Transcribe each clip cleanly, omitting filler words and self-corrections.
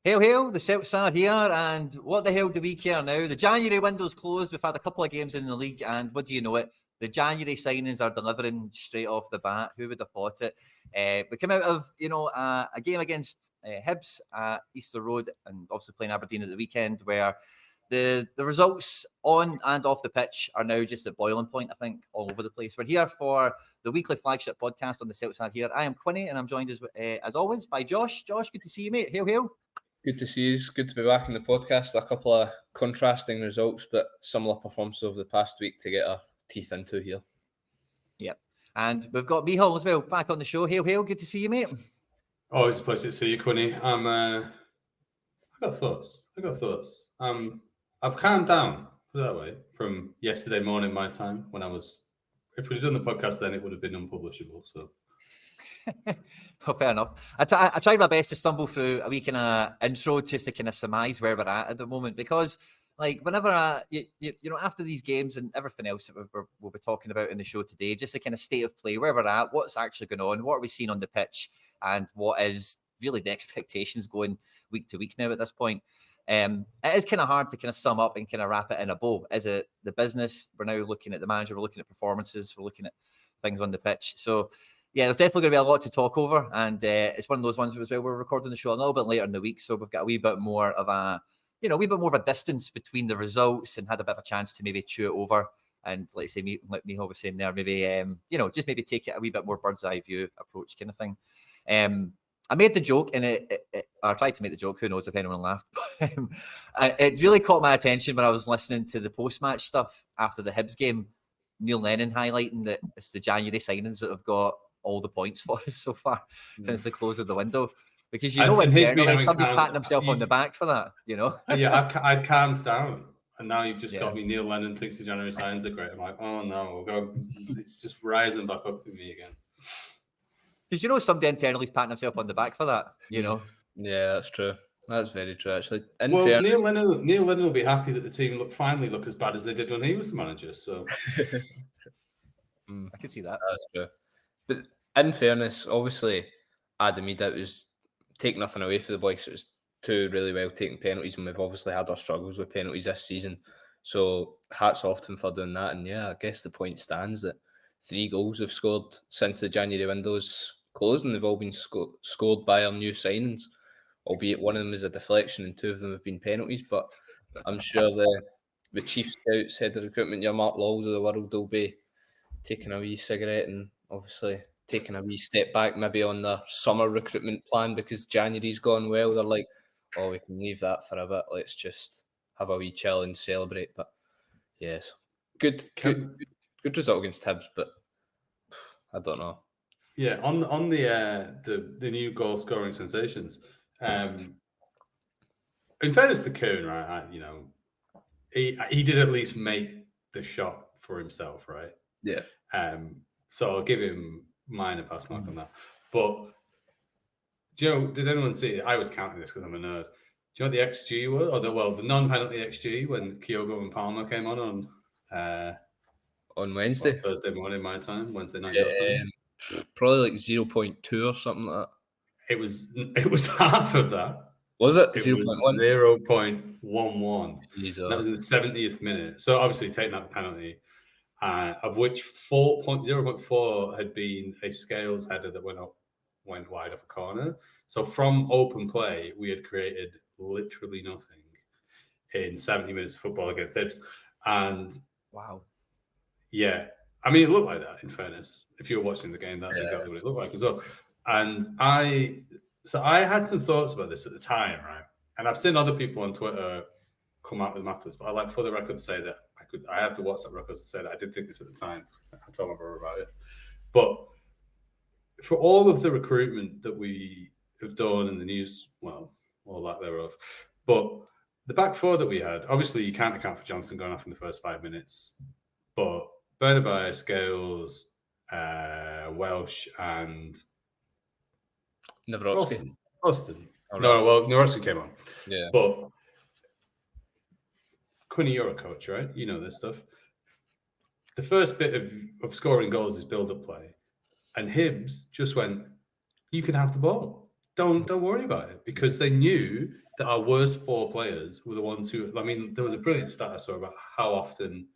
Hail, hail, the Celts are here, and what the hell do we care now? The January window's closed, we've had a couple of games in the league, and what do you know it? The January signings are delivering straight off the bat. Who would have thought it? We came out of, a game against Hibs at Easter Road, and obviously playing Aberdeen at the weekend, where the results on and off the pitch are now just at boiling point, I think, all over the place. We're here for the weekly flagship podcast on the Celts are here. I am Quinny, and I'm joined as always by Josh. Josh, good to see you, mate. Hail, hail. Good to see you. It's good to be back in the podcast. A couple of contrasting results, but similar performances over the past week to get our teeth into here. Yep. And we've got Meehall as well back on the show. Hail, hail. Good to see you, mate. Always a pleasure to see you, Quinny. I got thoughts. I've calmed down, put it that way, from yesterday morning my time when if we'd done the podcast then, it would have been unpublishable. So. Well, fair enough. I tried my best to stumble through a wee kind of intro just to kind of surmise where we're at the moment, because whenever after these games and everything else that we'll be talking about in the show today, just the kind of state of play, where we're at, what's actually going on, what are we seeing on the pitch, and what is really the expectations going week to week now at this point. It is kind of hard to kind of sum up and kind of wrap it in a bow. Is it the business? We're now looking at the manager, we're looking at performances, we're looking at things on the pitch. So yeah, there's definitely going to be a lot to talk over, and it's one of those ones as well. We're recording the show a little bit later in the week, so we've got a wee bit more of a distance between the results, and had a bit of a chance to maybe chew it over. And like Miho was saying there, maybe just maybe take it a wee bit more bird's eye view approach kind of thing. I made the joke, and I tried to make the joke. Who knows if anyone laughed? It really caught my attention when I was listening to the post-match stuff after the Hibs game. Neil Lennon highlighting that it's the January signings that have got all the points for us so far since the close of the window, because internally somebody's patting himself on the back for that, Yeah, I'd calmed down, and now you've just got me. Neil Lennon thinks the January signs are great. I'm like, oh no, it's just rising back up with me again. Because somebody internally is patting himself on the back for that, Yeah, that's true. That's very true, actually. Neil Lennon will be happy that the team finally look as bad as they did when he was the manager. So I can see that. That's true. But in fairness, obviously, Idah was take nothing away for the boys. It was two really well taken penalties, and we've obviously had our struggles with penalties this season. So hats off to him for doing that. And yeah, I guess the point stands that 3 goals have scored since the January window's closed, and they've all been scored by our new signings, albeit one of them is a deflection and 2 of them have been penalties. But I'm sure the chief scouts, head of recruitment, your Mark Lawls of the world, will be taking a wee cigarette and obviously taking a wee step back maybe on their summer recruitment plan, because January's gone well. They're like, oh, we can leave that for a bit. Let's just have a wee chill and celebrate. But yes, good result against Hibs, but I don't know. Yeah, on the new goal scoring sensations. In fairness to Coon, right? He did at least make the shot for himself, right? Yeah. So I'll give him minor pass mark on that. But did anyone see it? I was counting this because I'm a nerd. Do you know what the XG was? Or the non-penalty XG when Kyogo and Palma came on Wednesday? Thursday morning my time, Wednesday night. Probably like 0.2 or something like that. It was half of that. Was it? 0.11. That was in the 70th minute. So obviously taking out the penalty, of which 0.4 had been a Scales header that went wide off a corner. So from open play, we had created literally nothing in 70 minutes of football against Hibs. And wow. Yeah. I mean, it looked like that, in fairness. If you were watching the game, that's exactly what it looked like as well. And I had some thoughts about this at the time, right? And I've seen other people on Twitter come out with them afterwards, but I like for the record to say that I have the WhatsApp records to say that I did think this at the time. I told my brother about it. But for all of the recruitment that we have done and the news, well, all that thereof, but the back four that we had, obviously you can't account for Johnson going off in the first 5 minutes, but Bernabei, Scales, Welsh, and Nawrocki. Austin. Nawrocki came on. Yeah. But Quinny, you're a coach, right? You know this stuff. The first bit of scoring goals is build-up play. And Hibs just went, you can have the ball. Don't worry about it. Because they knew that our worst 4 players were the ones who. I mean, there was a brilliant stat I saw about how often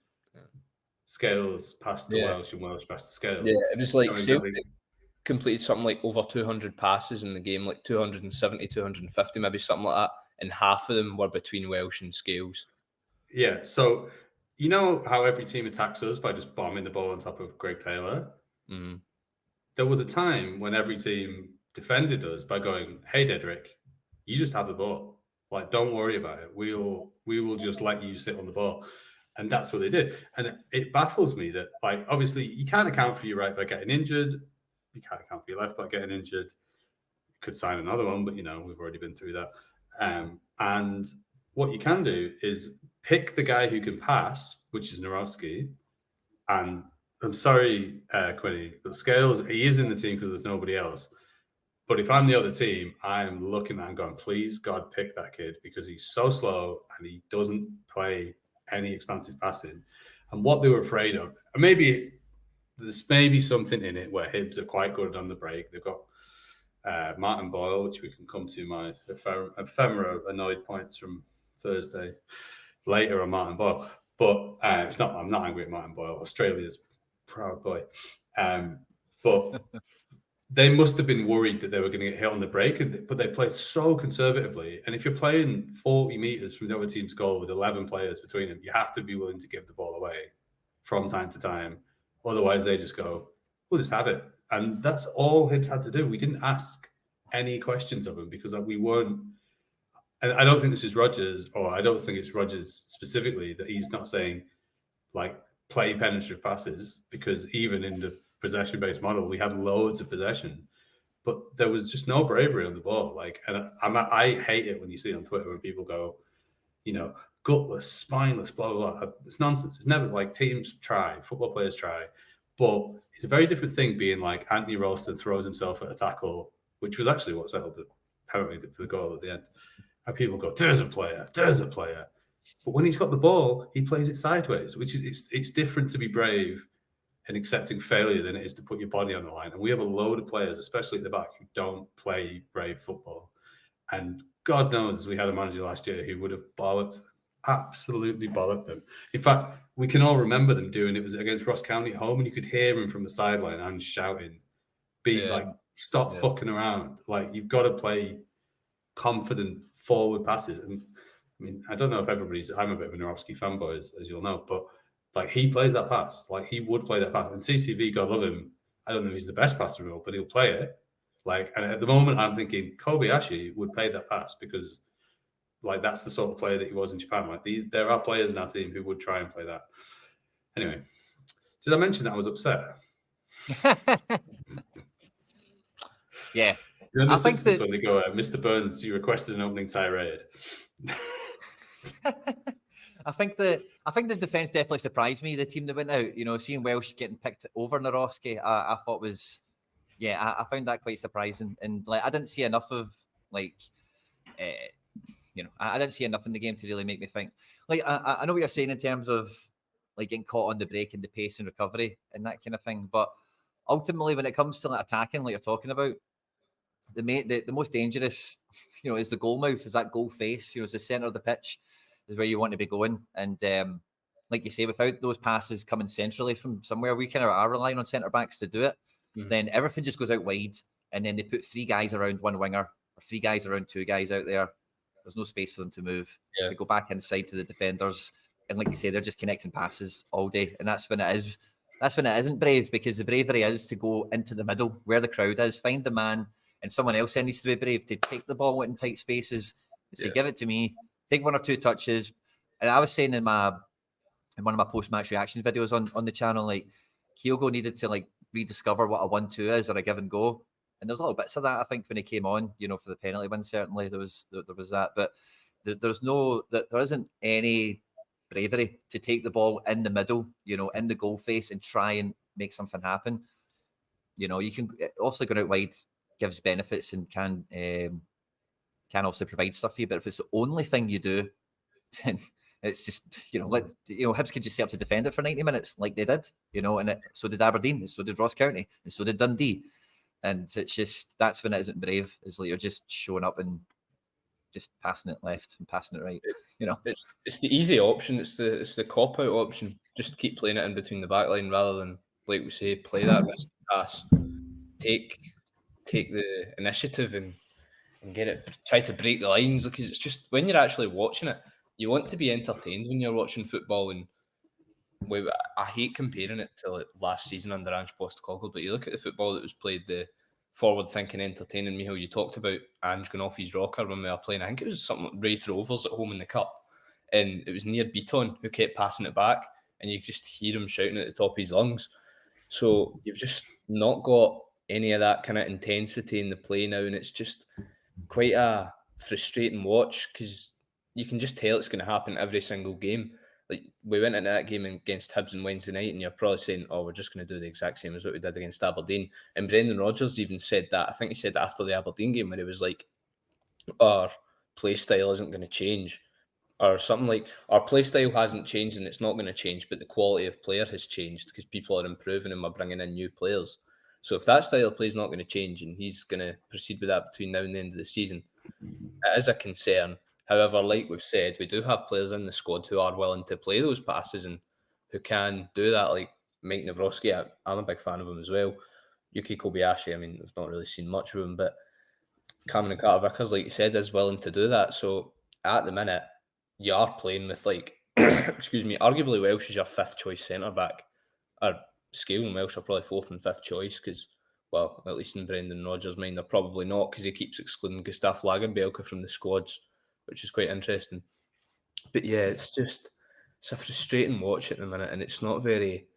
Scales passed to Welsh and Welsh passed to Scales. Yeah, it was like Exactly. Celtic completed something like over 200 passes in the game, like 270, 250, maybe something like that, and half of them were between Welsh and Scales. Yeah, so you know how every team attacks us by just bombing the ball on top of Greg Taylor? Mm. There was a time when every team defended us by going, "Hey, Dedrick, you just have the ball. Like, don't worry about it. We will just let you sit on the ball." And that's what they did. And it baffles me that, like, obviously you can't account for your right by getting injured. You can't account for your left by getting injured. You could sign another one, but we've already been through that. And what you can do is pick the guy who can pass, which is Narowski. And I'm sorry, Quinny, but Scales, he is in the team because there's nobody else. But if I'm the other team, I'm looking at him going, please, God, pick that kid because he's so slow and he doesn't play any expansive passing. And what they were afraid of, and maybe there's maybe something in it where Hibs are quite good on the break. They've got Martin Boyle, which we can come to my ephemera annoyed points from Thursday later on Martin Boyle. But it's not. I'm not angry at Martin Boyle. Australia's proud boy. But they must have been worried that they were going to get hit on the break, but they played so conservatively. And if you're playing 40 meters from the other team's goal with 11 players between them, you have to be willing to give the ball away from time to time. Otherwise, they just go, we'll just have it. And that's all Hibs had to do. We didn't ask any questions of him because we weren't. And I don't think this is Rodgers, or I don't think it's Rodgers specifically, that he's not saying, like, play penetrative passes, because even in the possession-based model, we had loads of possession, but there was just no bravery on the ball. Like, and I hate it when you see on Twitter when people go, gutless, spineless, blah, blah, blah. It's nonsense. It's never like teams try, football players try, but it's a very different thing being like Anthony Ralston throws himself at a tackle, which was actually what settled the penalty for the goal at the end. And people go, there's a player. But when he's got the ball, he plays it sideways, which is it's different to be brave and accepting failure than it is to put your body on the line. And we have a load of players, especially at the back, who don't play brave football. And God knows we had a manager last year who would have absolutely bollocked them. In fact, we can all remember them doing it. Was against Ross County at home, and you could hear him from the sideline and shouting, stop fucking around. Like, you've got to play confident forward passes. And I mean, I don't know if I'm a bit of a Narowski fanboy, as you'll know, but like, he plays that pass. Like, he would play that pass. And CCV, God love him, I don't know if he's the best passer in the world, but he'll play it. Like, and at the moment, I'm thinking Kobayashi would play that pass because, like, that's the sort of player that he was in Japan. Like, there are players in our team who would try and play that. Anyway, did I mention that I was upset? Yeah. I think that when they go, Mr. Burns, you requested an opening tirade. I think the defence definitely surprised me. The team that went out, seeing Welsh getting picked over Narowski, I thought was, I found that quite surprising. And like, I didn't see enough of I didn't see enough in the game to really make me think. Like, I know what you're saying in terms of like getting caught on the break and the pace and recovery and that kind of thing, but ultimately, when it comes to like attacking, like you're talking about, the most dangerous, is the goal mouth, is that goal face. Is the centre of the pitch is where you want to be going. And like you say, without those passes coming centrally from somewhere, we kind of are relying on centre backs to do it. Then everything just goes out wide, and then they put 3 guys around one winger or 3 guys around 2 guys out there. There's no space for them to move. Yeah. They go back inside to the defenders, and like you say, they're just connecting passes all day. And that's when it is. That's when it isn't brave, because the bravery is to go into the middle where the crowd is, find the man, and someone else then needs to be brave to take the ball in tight spaces and say, give it to me, take 1 or 2 touches. And I was saying in one of my post-match reaction videos on the channel, like, Kyogo needed to like rediscover what a 1-2 is, or a give and go. And there's little bits of that, I think, when he came on, for the penalty win. Certainly there was that, but there isn't any bravery to take the ball in the middle, in the goal face, and try and make something happen. You can obviously go out wide gives benefits and can also provide stuff for you, but if it's the only thing you do, then it's just Hibs could just set up to defend it for 90 minutes like they did, and so did Aberdeen, and so did Ross County, and so did Dundee. And it's just, that's when it isn't brave. It's like you're just showing up and just passing it left and passing it right. It's the easy option. It's the cop out option. Just keep playing it in between the back line rather than, like we say, play that risky pass. Take the initiative and get it. Try to break the lines, because it's just, when you're actually watching it, you want to be entertained when you're watching football. And I hate comparing it to like last season under Ange Postecoglou, but you look at the football that was played, the forward-thinking, entertaining Meehall. You talked about Ange going off his rocker when we were playing. I think it was something like Wraith Rovers at home in the Cup, and it was near Beaton who kept passing it back, and you just hear him shouting at the top of his lungs. So you've just not got any of that kind of intensity in the play now, and it's just quite a frustrating watch, because you can just tell it's going to happen every single game. Like, we went into that game against Hibs on Wednesday night, and you're probably saying, oh, we're just going to do the exact same as what we did against Aberdeen. And Brendan Rodgers even said that. I think he said that after the Aberdeen game, where he was like, our play style isn't going to change, or something like, our play style hasn't changed and it's not going to change, but the quality of player has changed because people are improving and we're bringing in new players. So if that style of play is not going to change and he's going to proceed with that between now and the end of the season, it is a concern. However, like we've said, we do have players in the squad who are willing to play those passes and who can do that, like Mike Nawrocki. I'm a big fan of him as well. Yuki Kobayashi, I mean, we've not really seen much of him, but Cameron Carter-Vickers, like you said, is willing to do that. So at the minute, you are playing with, like, excuse me, arguably Welsh is your fifth choice centre-back. Or Scale and Welsh are probably fourth and fifth choice, because, well, at least in Brendan Rodgers' mind, they're probably not, because he keeps excluding Gustaf Lagerbielke from the squads, which is quite interesting. But yeah, it's a frustrating watch at the minute, and it's not very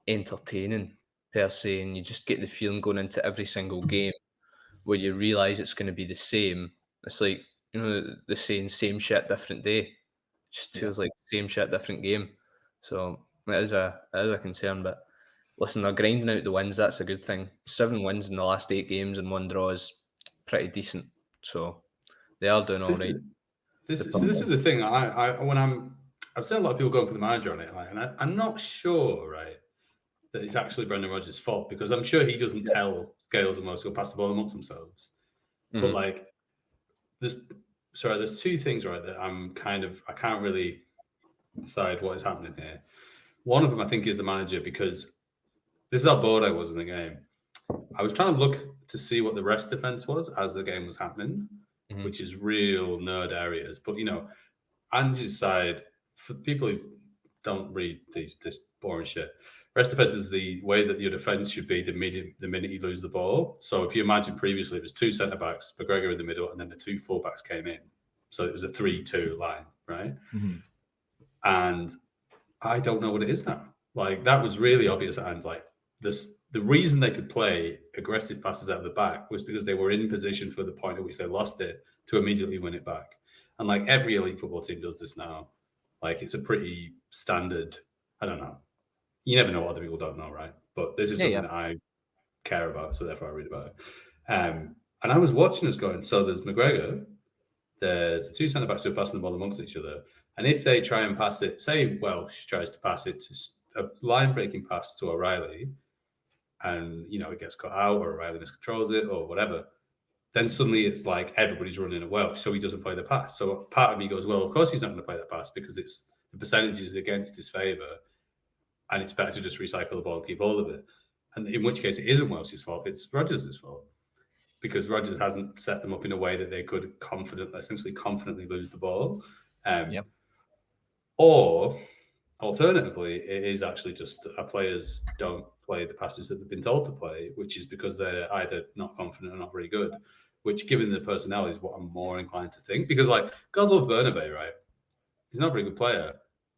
entertaining per se, and you just get the feeling going into every single game where you realise it's going to be the same. It's like, the saying, same shit, different day. It just feels like same shit, different game. So it is a concern, but listen, they're grinding out the wins. That's a good thing. 7 wins in the last 8 games and 1 draw is pretty decent. So they are doing all right. This is the thing. I've seen a lot of people going for the manager on it, and I'm not sure, right, that it's actually Brendan Rodgers' fault, because I'm sure he doesn't tell Scales and Welsh to pass the ball amongst themselves. Mm-hmm. But like, there's 2 things, right, that I can't really decide what is happening here. One of them, I think, is the manager, because this is how bored I was in the game. I was trying to look to see what the rest defense was as the game was happening, which is real nerd areas. But, Ange's side, for people who don't read this boring shit, rest defense is the way that your defense should be the minute you lose the ball. So if you imagine previously, it was 2 centre-backs, McGregor in the middle, and then the 2 full-backs came in. So it was a 3-2 line, right? Mm-hmm. And I don't know what it is now. Like, that was really obvious at hand. Like, the reason they could play aggressive passes out of the back was because they were in position for the point at which they lost it to immediately win it back. And like, every elite football team does this now. Like, it's a pretty standard, I don't know. You never know what other people don't know, right? But this is something that I care about, so therefore I read about it. And I was watching us going, so there's McGregor, there's the 2 centre-backs who are passing the ball amongst each other. And if they try and pass it, say Welsh tries to pass it to a line-breaking pass to O'Reilly, and, it gets cut out, or O'Reilly miscontrols it, or whatever, then suddenly it's like everybody's running at Welsh, so he doesn't play the pass. So part of me goes, well, of course he's not going to play that pass, because it's the percentage is against his favour, and it's better to just recycle the ball and keep hold of it. And in which case, it isn't Welsh's fault, it's Rodgers' fault, because Rodgers hasn't set them up in a way that they could essentially confidently lose the ball. Or alternatively, it is actually just our players don't play the passes that they've been told to play, which is because they're either not confident or not very good, which, given the personnel, is what I'm more inclined to think. Because, like, God love Bernabei, right? He's not a very good player,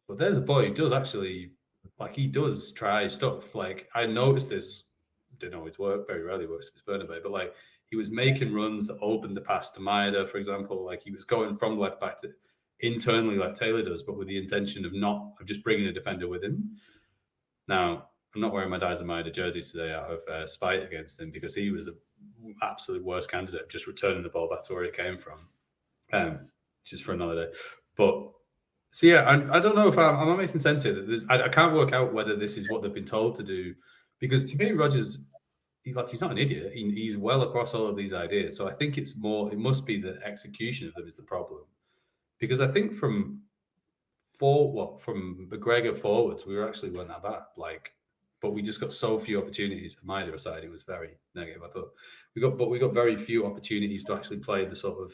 but there's a boy who does actually, like, he does try stuff. Like, I noticed this, didn't always work, very rarely works with Bernabei, but, like, he was making runs that opened the pass to Maeda, for example. Like, he was going from left back to internally like Taylor does, but with the intention of just bringing a defender with him. Now, I'm not wearing my Dies and Maeda jersey today out of spite against him, because he was the absolute worst candidate, just returning the ball back to where it came from, which is for another day. But, so yeah, I don't know if I'm not making sense here. I can't work out whether this is what they've been told to do, because to me, Rodgers, he's not an idiot. He's well across all of these ideas. So I think it must be the execution of them is the problem. Because I think from McGregor forwards, we weren't that bad. But we just got so few opportunities. Maeda aside, it was very negative. I thought we got very few opportunities to actually play the sort of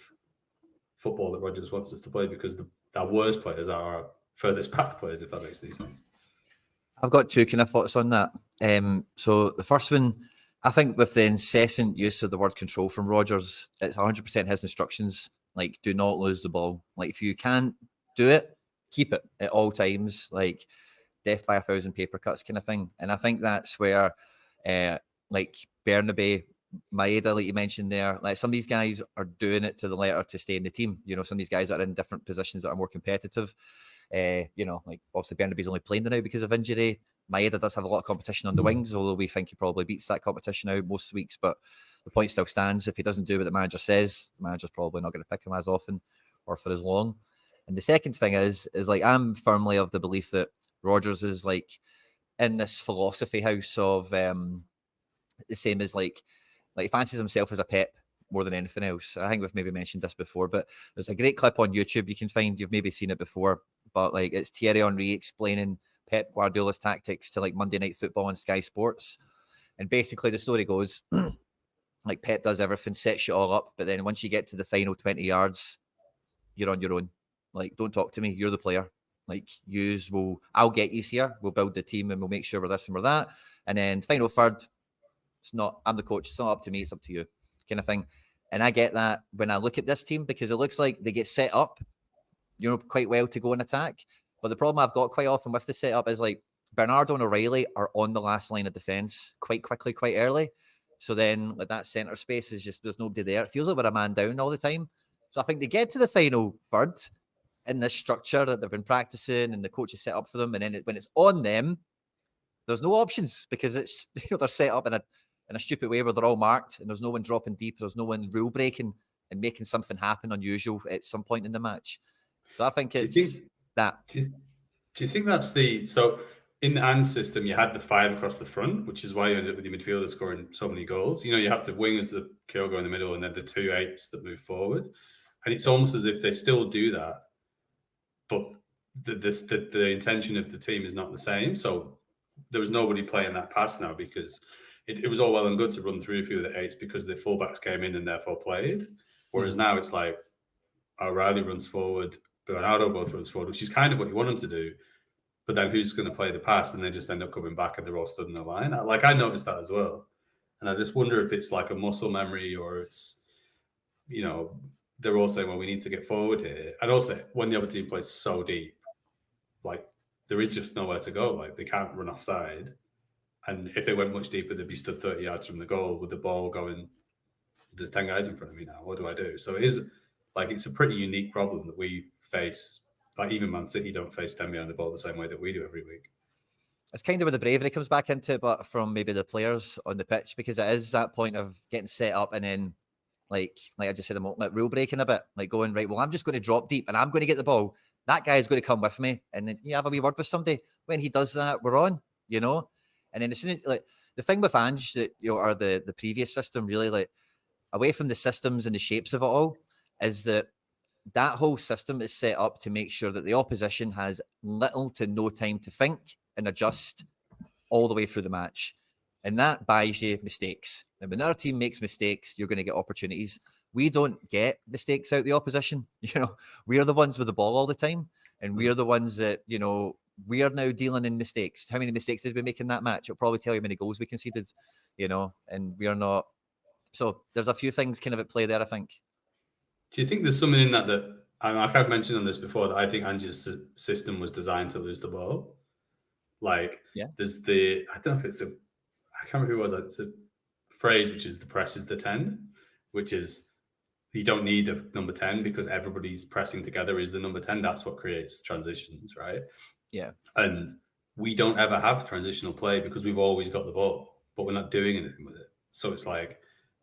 football that Rodgers wants us to play, because our worst players are our furthest back players, if that makes any sense. I've got two kind of thoughts on that. So the first one, I think with the incessant use of the word control from Rodgers, it's 100% his instructions. Like, do not lose the ball. Like, if you can't do it, keep it at all times. Like, death by 1,000 paper cuts kind of thing. And I think that's where, like Bernabei, Maeda, like you mentioned there, like some of these guys are doing it to the letter to stay in the team. You know, some of these guys that are in different positions that are more competitive. You know, like obviously Bernabei's only playing now because of injury. Maeda does have a lot of competition on the wings, although we think he probably beats that competition out most weeks. But the point still stands. If he doesn't do what the manager says, the manager's probably not going to pick him as often or for as long. And the second thing is like I'm firmly of the belief that Rodgers is like in this philosophy house of the same as like he fancies himself as a Pep more than anything else. I think we've maybe mentioned this before, but there's a great clip on YouTube you can find. You've maybe seen it before, but like it's Thierry Henry explaining Pep Guardiola's tactics to like Monday Night Football on Sky Sports. And basically the story goes like Pep does everything, sets you all up, but then once you get to the final 20 yards, you're on your own. Like, don't talk to me. You're the player. Like, I'll get you here. We'll build the team and we'll make sure we're this and we're that. And then final third, I'm the coach. It's not up to me. It's up to you kind of thing. And I get that when I look at this team, because it looks like they get set up, you know, quite well to go and attack. But the problem I've got quite often with the setup is like Bernardo and O'Reilly are on the last line of defense quite quickly, quite early. So then like that center space is just, there's nobody there. It feels like we're a man down all the time. So I think they get to the final third in this structure that they've been practicing and the coach is set up for them. And then when it's on them, there's no options because it's, you know, they're set up in a stupid way where they're all marked and there's no one dropping deep. There's no one rule breaking and making something happen unusual at some point in the match. So I think it's that. Do you think that's so in the AND system, you had the 5 across the front, which is why you ended up with your midfielder scoring so many goals. You know, you have the wingers that go in the middle and then the 2 8s that move forward. And it's almost as if they still do that, but the intention of the team is not the same. So there was nobody playing that pass now because it was all well and good to run through a few of the 8s because the fullbacks came in and therefore played. Whereas now it's like O'Reilly runs forward, Bernardo both runs forward, which is kind of what you want them to do. But then who's going to play the pass? And they just end up coming back and they're all stood in the line. I noticed that as well. And I just wonder if it's like a muscle memory or it's, you know, they're all saying, well, we need to get forward here. And also, when the other team plays so deep, like there is just nowhere to go. Like they can't run offside. And if they went much deeper, they'd be stood 30 yards from the goal with the ball going, there's 10 guys in front of me now. What do I do? So it is like, it's a pretty unique problem that we face. Like even Man City don't face 10 behind the ball the same way that we do every week. It's kind of where the bravery comes back into, but from maybe the players on the pitch, because it is that point of getting set up and then, like I just said a moment, like rule breaking a bit, like going, right, well, I'm just going to drop deep and I'm going to get the ball. That guy is going to come with me. And then you have a wee word with somebody. When he does that, we're on, you know? And then as soon as, like, the thing with Ange, that, you know, or the previous system, really, like, away from the systems and the shapes of it all, is that whole system is set up to make sure that the opposition has little to no time to think and adjust all the way through the match. And that buys you mistakes. And when our team makes mistakes, you're going to get opportunities. We don't get mistakes out of the opposition. You know, we are the ones with the ball all the time. And we are the ones that, you know, we are now dealing in mistakes. How many mistakes did we make in that match? It'll probably tell you how many goals we conceded, you know, and we are not. So there's a few things kind of at play there, I think. Do you think there's something in that like I've mentioned on this before, that I think Ange's system was designed to lose the ball? Like, there's I don't know if it's I can't remember who it was. It's a phrase which is the press is the 10, which is you don't need a number 10 because everybody's pressing together is the number 10. That's what creates transitions, right? Yeah. And we don't ever have transitional play because we've always got the ball, but we're not doing anything with it. So it's like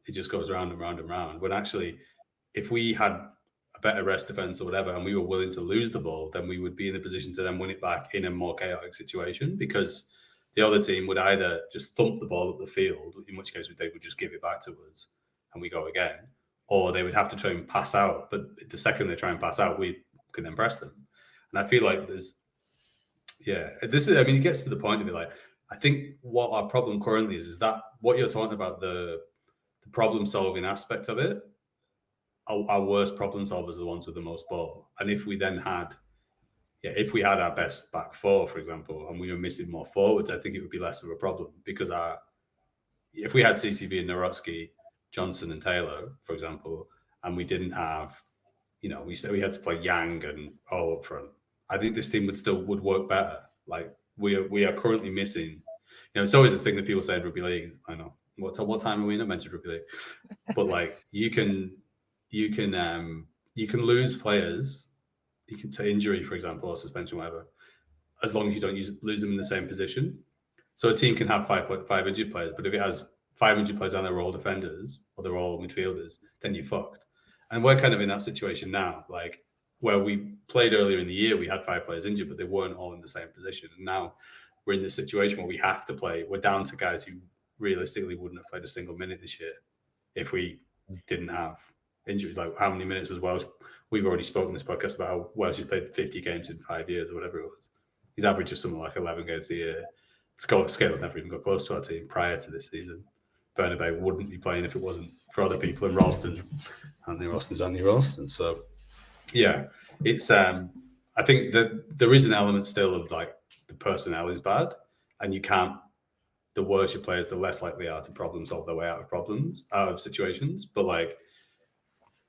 it just goes round and round and round. When actually, if we had a better rest defense or whatever, and we were willing to lose the ball, then we would be in a position to then win it back in a more chaotic situation because the other team would either just thump the ball up the field, in which case they would just give it back to us and we go again, or they would have to try and pass out. But the second they try and pass out, we can then press them. And I feel like this is, I mean, it gets to the point of it, like, I think what our problem currently is that what you're talking about, the problem-solving aspect of it, our worst problem solvers are the ones with the most ball. And if we then had, if we had our best back four, for example, and we were missing more forwards, I think it would be less of a problem, because if we had CCV and Nawrocki, Johnson and Taylor, for example, and we didn't have, we said we had to play Yang and O up front, I think this team would work better. Like, we are currently missing, it's always a thing that people say in rugby league. I know what time are we in? I mentioned rugby league, but like you can lose players, to injury, for example, or suspension, whatever, as long as you don't lose them in the same position. So a team can have five injured players, but if it has 5 injured players and they're all defenders or they're all midfielders, then you're fucked. And we're kind of in that situation now, like where we played earlier in the year, we had 5 players injured, but they weren't all in the same position. And now we're in this situation where we have to play. We're down to guys who realistically wouldn't have played a single minute this year if we didn't have injuries. Like, how many minutes as Welsh? We've already spoken in this podcast about how Welsh has played 50 games in 5 years or whatever it was. His average is something like 11 games a year. Scale's never even got close to our team prior to this season. Bernabei wouldn't be playing if it wasn't for other people, and Ralston's Andy Ralston. So, yeah, it's I think that there is an element still of like the personnel is bad, and you can't. The worse your players, the less likely they are to problem solve their way out of situations. But like,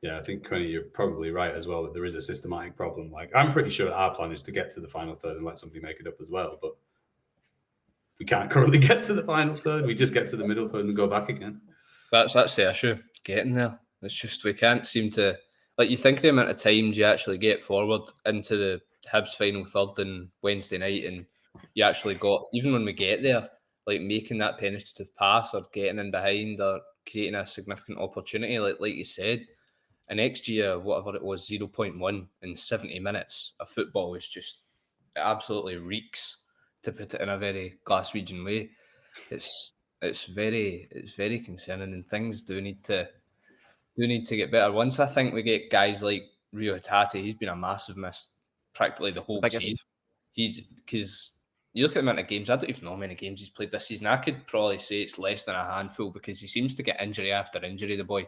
I think Quinny, you're probably right as well that there is a systematic problem. Like, I'm pretty sure our plan is to get to the final third and let somebody make it up as well, but we can't currently get to the final third. We just get to the middle third and go back again. That's the issue, getting there. It's just we can't seem to, like, you think the amount of times you actually get forward into the Hibs final third on Wednesday night, and you actually got, even when we get there, like making that penetrative pass or getting in behind or creating a significant opportunity, like you said, an XG, whatever it was, 0.1 in 70 minutes of football is just, it absolutely reeks, to put it in a very Glaswegian way. It's very concerning, and things do need to get better. Once I think we get guys like Rio Hatate, he's been a massive miss practically the whole season. Because you look at the amount of games, I don't even know how many games he's played this season. I could probably say it's less than a handful, because he seems to get injury after injury, the boy.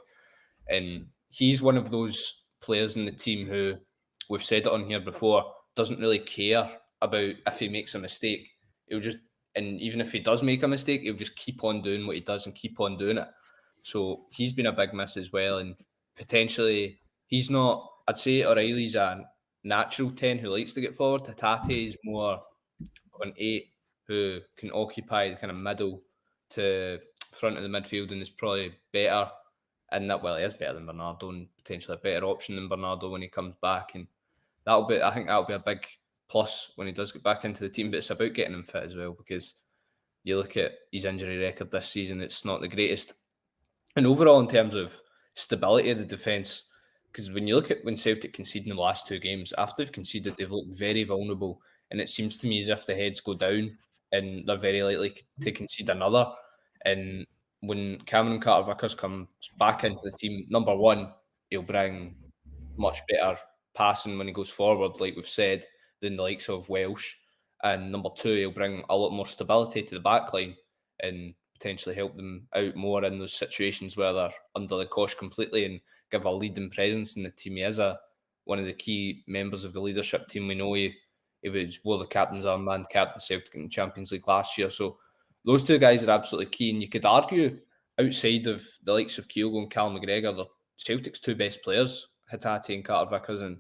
And he's one of those players in the team who, we've said it on here before, doesn't really care about if he makes a mistake. And even if he does make a mistake, he'll just keep on doing what he does and keep on doing it. So he's been a big miss as well. And potentially, he's not, I'd say O'Reilly's a natural 10 who likes to get forward. Hatate is more of an 8 who can occupy the kind of middle to front of the midfield, and is probably better. And that, well, he is better than Bernardo, and potentially a better option than Bernardo when he comes back. And I think that'll be a big plus when he does get back into the team. But it's about getting him fit as well, because you look at his injury record this season, it's not the greatest. And overall, in terms of stability of the defence, because when you look at when Celtic conceded in the last 2 games, after they've conceded, they've looked very vulnerable. And it seems to me as if the heads go down and they're very likely to concede another. And when Cameron Carter-Vickers comes back into the team, number one, he'll bring much better passing when he goes forward, like we've said, than the likes of Welsh. And number two, he'll bring a lot more stability to the back line and potentially help them out more in those situations where they're under the cosh completely, and give a leading presence in the team. He is one of the key members of the leadership team. We know he wore the captain's armband, captain Celtic in the Champions League last year. So those 2 guys are absolutely key. And you could argue, outside of the likes of Kyogo and Cal McGregor, they're Celtic's 2 best players, Hatate and Carter-Vickers. And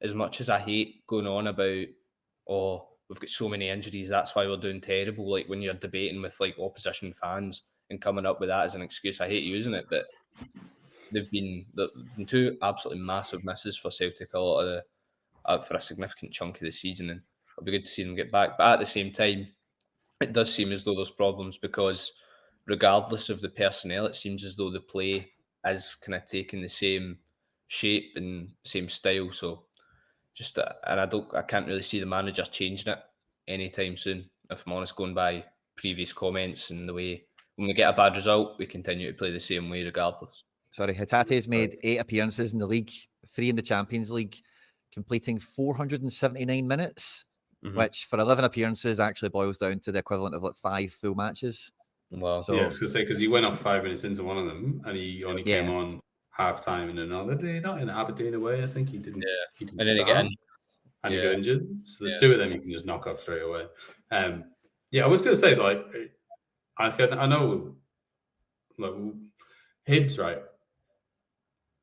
as much as I hate going on about, we've got so many injuries, that's why we're doing terrible, like when you're debating with like opposition fans and coming up with that as an excuse, I hate using it, but they've been 2 absolutely massive misses for Celtic a lot of for a significant chunk of the season, and it'll be good to see them get back. But at the same time, it does seem as though there's problems, because regardless of the personnel, it seems as though the play is kind of taking the same shape and same style. So and I can't really see the manager changing it anytime soon, if I'm honest, going by previous comments and the way when we get a bad result, we continue to play the same way regardless. Sorry, Hatate's made 8 appearances in the league, 3 in the Champions League, completing 479 minutes, which for 11 appearances actually boils down to the equivalent of like 5 full matches. Wow. So, yeah, I was going to say, because he went off 5 minutes into one of them and he only came on half time in another. Did he not? In Aberdeen away, I think he didn't. Yeah. He didn't And then start. again. And he got injured. So there's 2 of them you can just knock off straight away. I was going to say, like, I know, like, Hibs, right?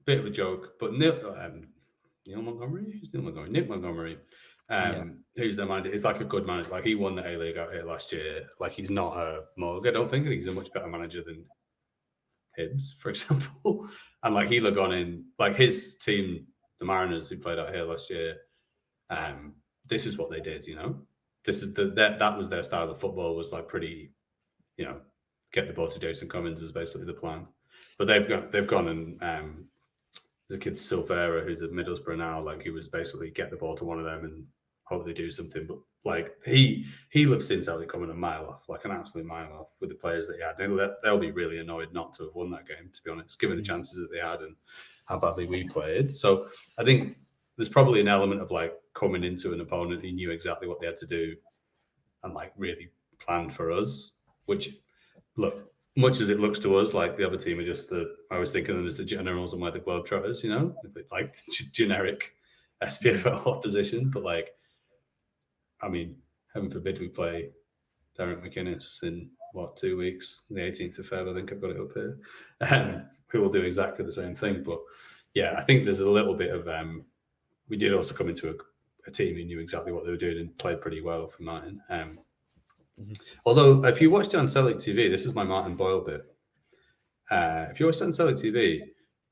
Bit of a joke, but Neil Montgomery? Who's Neil Montgomery? Nick Montgomery, who's their manager, is like a good manager. Like, he won the A-League out here last year. Like, he's not a mug. I don't think he's a much better manager than Hibs, for example. And, like, he'll have gone in, like, his team, the Mariners, who played out here last year, this is what they did, you know. This is that was their style of football, was like pretty, you know, get the ball to Jason Cummins was basically the plan. But they've gone and there's a kid Silvera who's at Middlesbrough now, like he was basically get the ball to one of them and hope they do something. But like he lives since Celtic coming a mile off, like an absolute mile off with the players that he had. They'll be really annoyed not to have won that game, to be honest, given the chances that they had and how badly we played. So I think there's probably an element of like coming into an opponent who knew exactly what they had to do and like really planned for us, which, look, much as it looks to us like the other team are just I was thinking of them as the Generals and we're the Globetrotters, you know, like generic SPFL opposition. But like, I mean, heaven forbid we play Derek McInnes in 2 weeks, the 18th of February, I think I've got it up here, who will do exactly the same thing. But yeah, I think there's a little bit of, we did also come into a team who knew exactly what they were doing and played pretty well for Martin. Although, if you watched it on Celtic TV, this is my Martin Boyle bit. If you watched it on Celtic TV,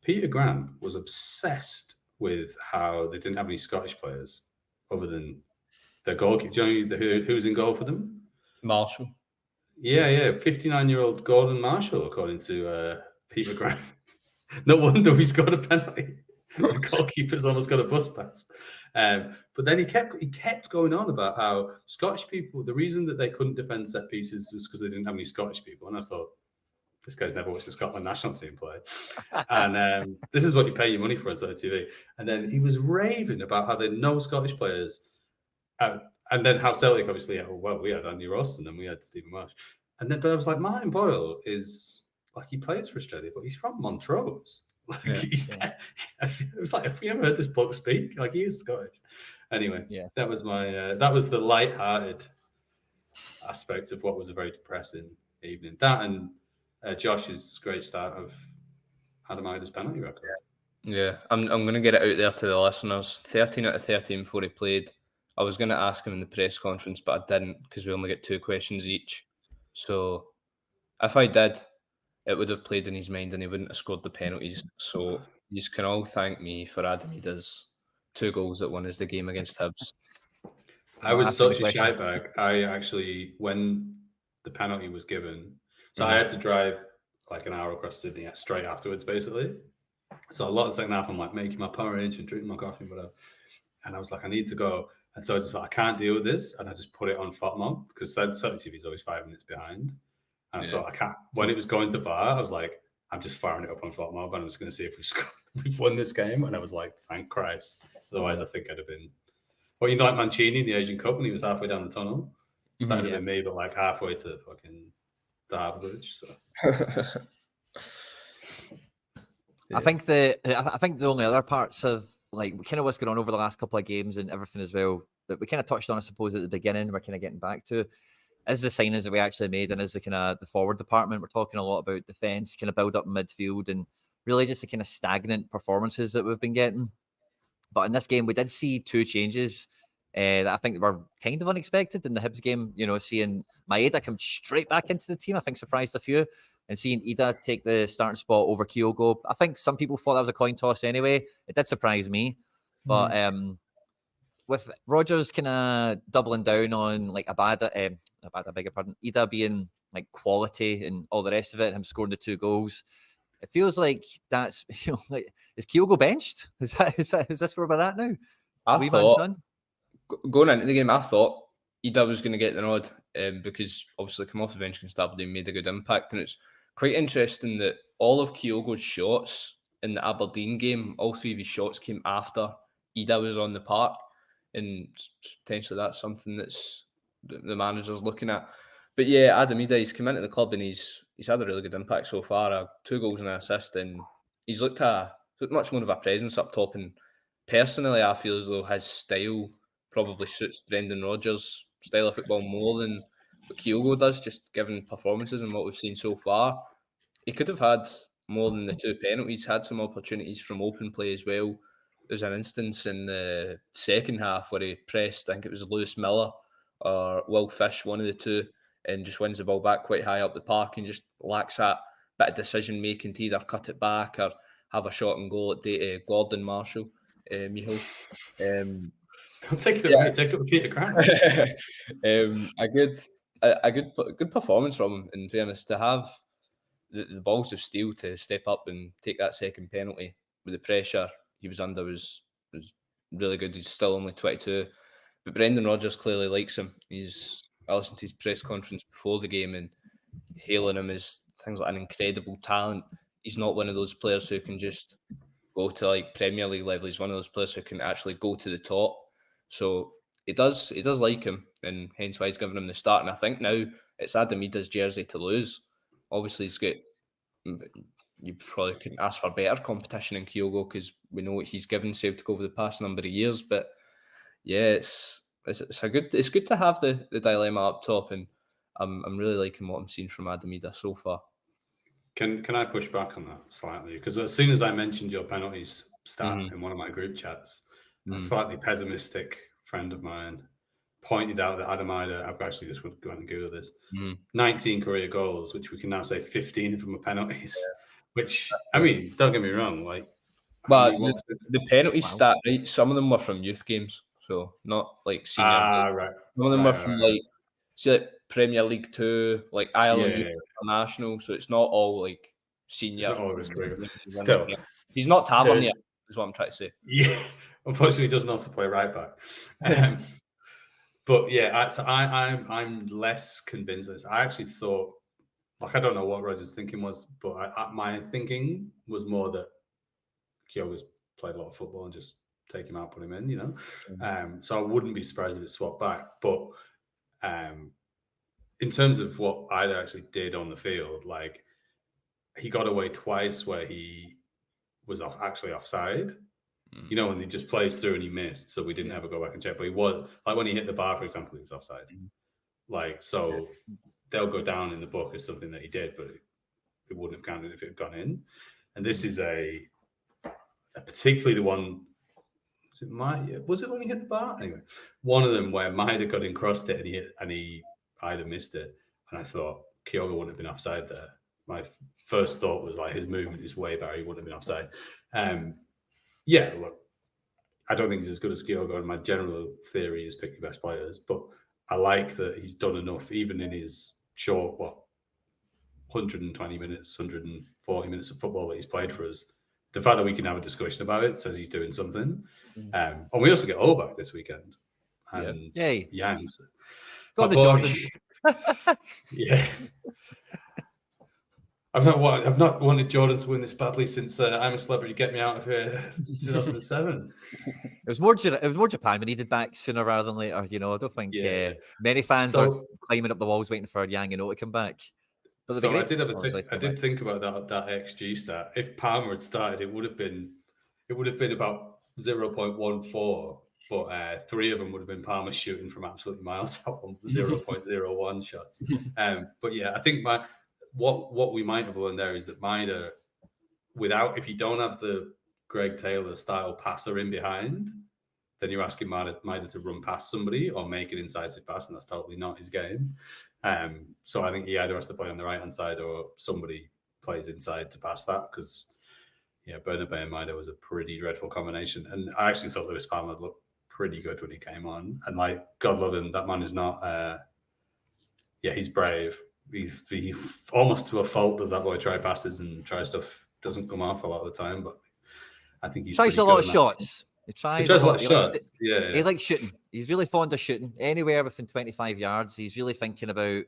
Peter Grant was obsessed with how they didn't have any Scottish players other than their goalkeeper. Do you know who's in goal for them? Marshall. Yeah. 59-year-old Gordon Marshall, according to Peter Grant. No wonder he scored a penalty. The goalkeeper's almost got a bus pass. But then he kept going on about how Scottish people, the reason that they couldn't defend set pieces was because they didn't have any Scottish people. And I thought, this guy's never watched the Scotland national team play. And this is what you pay your money for on Celtic TV. And then he was raving about how there are no Scottish players. And then how Celtic obviously, we had Andy Ralston and we had Stephen Welsh. But I was like, Martin Boyle is, like, he plays for Australia, but he's from Montrose. Like, it was like, have you ever heard this bloke speak? Like, he is Scottish. Anyway, that was my that was the light-hearted aspect of what was a very depressing evening. That and Josh's great start of Adam Idah's penalty record. Yeah, I'm going to get it out there to the listeners. 13 out of 13 before he played. I was going to ask him in the press conference, but I didn't because we only get 2 questions each. So if I did, it would have played in his mind and he wouldn't have scored the penalties. So you can all thank me for Adam Idah's 2 goals that won us the game against Hibs. I was such a shitebag. I actually, when the penalty was given, so I had to drive like an hour across Sydney straight afterwards, basically. So a lot of the second half, I'm like making my porridge and drinking my coffee, whatever. And I was like, I need to go. And so I just like, I can't deal with this. And I just put it on FOTMO because Celtic TV is always 5 minutes behind. And I thought, I can't. When it was going to VAR, I was like, I'm just firing it up on FOTMO, but I'm just going to see if we've won this game. And I was like, thank Christ. Otherwise, I think I'd have been. Well, you know, like Mancini in the Asian Cup when he was halfway down the tunnel. That'd have been me, but like halfway to fucking the Harbour Bridge. So. I think the only other parts of like kind of what's going on over the last couple of games and everything as well that we kind of touched on, I suppose, at the beginning, we're kind of getting back to. Is the signings that we actually made and is the kind of the forward department. We're talking a lot about defence, kind of build up midfield and really just the kind of stagnant performances that we've been getting. But in this game, we did see 2 changes that I think were kind of unexpected in the Hibs game. You know, seeing Maeda come straight back into the team, I think surprised a few. And seeing Idah take the starting spot over Kyogo. I think some people thought that was a coin toss anyway. It did surprise me. But with Rodgers kind of doubling down on like Idah, beg your pardon, Idah being like quality and all the rest of it, him scoring the 2 goals, it feels like that's, you know, like, is Kyogo benched? Is this where we're at now? I thought, going into the game, I thought Idah was going to get the nod because obviously come off the bench and Stabile made a good impact. And it's quite interesting that all of Kyogo's shots in the Aberdeen game, all 3 of his shots came after Idah was on the park. And potentially that's something that's the manager's looking at. But yeah, Adam Idah, he's come into the club and he's had a really good impact so far. 2 goals and an assist, and he's looked much more of a presence up top. And personally, I feel as though his style probably suits Brendan Rodgers' style of football more than what Kyogo does, just given performances and what we've seen so far. He could have had more than the 2 penalties, had some opportunities from open play as well. There's an instance in the second half where he pressed, I think it was Lewis Miller or Will Fish, one of the 2, and just wins the ball back quite high up the park and just lacks that bit of decision making to either cut it back or have a shot and goal at Gordon Marshall, Meehall. Don't take it away. Take it with Peter Grant. A good performance from him. In fairness, to have the balls of steel to step up and take that second penalty with the pressure he was under was really good. He's still only 22, but Brendan Rodgers clearly likes him. I listened to his press conference before the game and hailing him as things like an incredible talent. He's not one of those players who can just go to like Premier League level. He's one of those players who can actually go to the top. So he does like him, and hence why he's giving him the start. And I think now it's Adam Idah's jersey to lose. Obviously, you probably couldn't ask for better competition in Kyogo because we know what he's given Celtic over the past number of years. But yeah, it's good to have the dilemma up top, and I'm really liking what I'm seeing from Adam Idah so far. Can I push back on that slightly? Because as soon as I mentioned your penalties stat in one of my group chats, a slightly pessimistic friend of mine pointed out that Adam Idah, I've actually just gone and Google this, 19 career goals, which we can now say 15 of them are penalties. Yeah. Which, I mean, don't get me wrong, like... But the penalty stat, right, some of them were from youth games, so not like senior. Right. Some of them were from like Premier League 2, like Ireland Youth International, so it's not all like senior. It's not all his career. Still, he's not Tavernier, is what I'm trying to say. Yeah, unfortunately, he doesn't also play right back. But yeah, I'm less convinced of this. I actually thought, like, I don't know what Rodgers' thinking was, but my thinking was more that Kyogo's played a lot of football and just take him out, put him in, you know. So I wouldn't be surprised if it swapped back. But in terms of what Idah actually did on the field, like, he got away twice where he was actually offside. You know, when he just plays through and he missed, so we didn't ever go back and check. But he was, like, when he hit the bar, for example, he was offside. Like, so they'll go down in the book as something that he did, but it wouldn't have counted if it had gone in. And this is a particularly the one. Was it when he hit the bar? Anyway, one of them where Maeda got in, crossed it, and he either missed it. And I thought Kyogo wouldn't have been offside there. My first thought was, like, his movement is way better. He wouldn't have been offside. Yeah, look, I don't think he's as good as Kyogo, and my general theory is pick your best players. But I like that he's done enough, even in his short, 120 minutes, 140 minutes of football that he's played for us. The fact that we can have a discussion about it says he's doing something. And we also get Oback this weekend. And Yay. Yangs. Got the Jordan. Yeah. I've not wanted Jordan to win this badly since I'm a Celebrity, Get Me Out of Here 2007. It was more Japan. We needed back sooner rather than later. You know, I don't think many fans are climbing up the walls waiting for Yang to come back. But so I did think about that XG stat. If Palma had started, it would have been about 0.14, but 3 of them would have been Palma shooting from absolutely miles out on 0.01 shots. But yeah, I think what we might have learned there is that Maeda, if you don't have the Greg Taylor style passer in behind, then you're asking Maeda to run past somebody or make an incisive pass, and that's totally not his game. So I think he either has to play on the right-hand side or somebody plays inside to pass that, because Bernabei and Maeda was a pretty dreadful combination. And I actually thought Lewis Palma looked pretty good when he came on. And, like, God love him, that man is not... he's brave. He almost to a fault does that boy try passes and try stuff. Doesn't come off a lot of the time, but I think he's tries a lot of shots. He tries He tries a a lot. lot of He likes shots. Yeah. He likes shooting. He's really fond of shooting. Anywhere within 25 yards, he's really thinking about.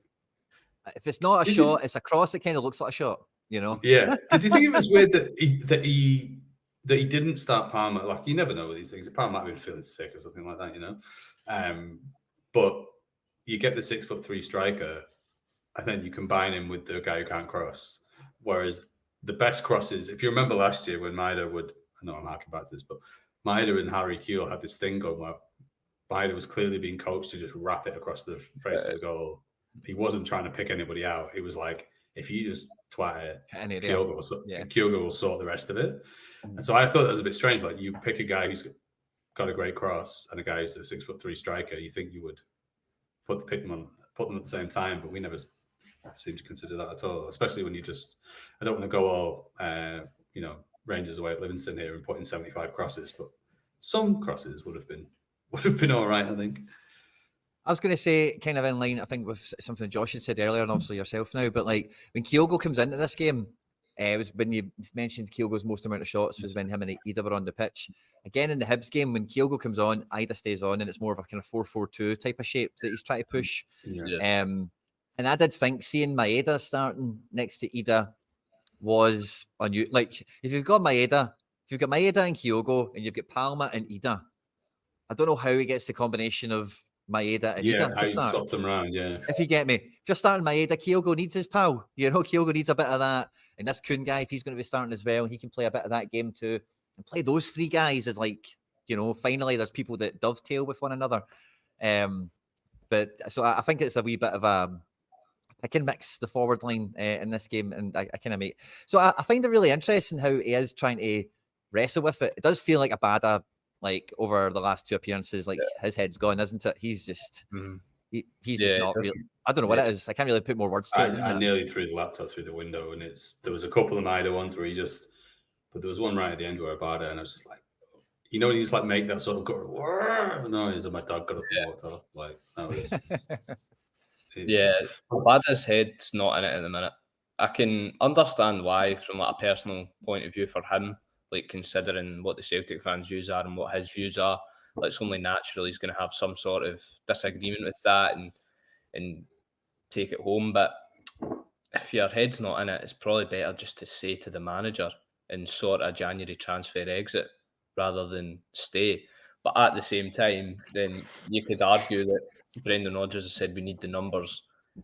If it's not a shot, it's a cross. It kind of looks like a shot. You know. Yeah. Did you think it was weird that he didn't start Palma? Like, you never know with these things. Palma might have been feeling sick or something like that, you know. But you get the 6'3" striker, and then you combine him with the guy who can't cross. Whereas the best crosses, if you remember last year when Maeda would, I know I'm harking back to this, but Maeda and Harry Kewell had this thing going where Maeda was clearly being coached to just wrap it across the face of the goal. He wasn't trying to pick anybody out. It was like, if you just twat it, Kyogo will sort the rest of it. And so I thought that was a bit strange. Like, you pick a guy who's got a great cross and a guy who's a 6'3" striker, you think you would put them at the same time, but we never seem to consider that at all. Especially when I don't want to go all Rangers away at Livingston here and put in 75 crosses, but some crosses would have been all right, I think. I was going to say, kind of in line, I think, with something Josh had said earlier, and obviously yourself now, but like when Kyogo comes into this game, it was when you mentioned Kyogo's most amount of shots was when him and Idah were on the pitch. Again, in the Hibs game, when Kyogo comes on, Idah stays on, and it's more of a kind of 4-4-2 type of shape that he's trying to push. Yeah. And I did think seeing Maeda starting next to Idah was unusual. Like, if you've got Maeda and Kyogo, and you've got Palma and Idah, I don't know how he gets the combination of Maeda and Idah to start. Swapped them around, yeah. If you get me, if you're starting Maeda, Kyogo needs his pal. You know, Kyogo needs a bit of that. And this Kuhn guy, if he's going to be starting as well, he can play a bit of that game too. And play those three guys as like, you know, finally there's people that dovetail with one another. But so I think it's a wee bit of I can mix the forward line in this game, and I kind of make. So I find it really interesting how he is trying to wrestle with it. It does feel like a bad. Like over the last two appearances, like his head's gone, isn't it? He's just he's just not real. I don't know what it is. I can't really put more words to it. I nearly threw the laptop through the window, and there was a couple of Maeda ones where but there was one right at the end where Idah, and I was just like, you know, when you just like make that sort of noise, and my dog got up and walked off. Like, that was Bada's head's not in it at the minute. I can understand why, from like a personal point of view for him. Like, considering what the Celtic fans' views are and what his views are, like, it's only natural he's going to have some sort of disagreement with that and take it home. But if your head's not in it, it's probably better just to say to the manager and sort a January transfer exit rather than stay. But at the same time, then you could argue that Brendan Rodgers has said we need the numbers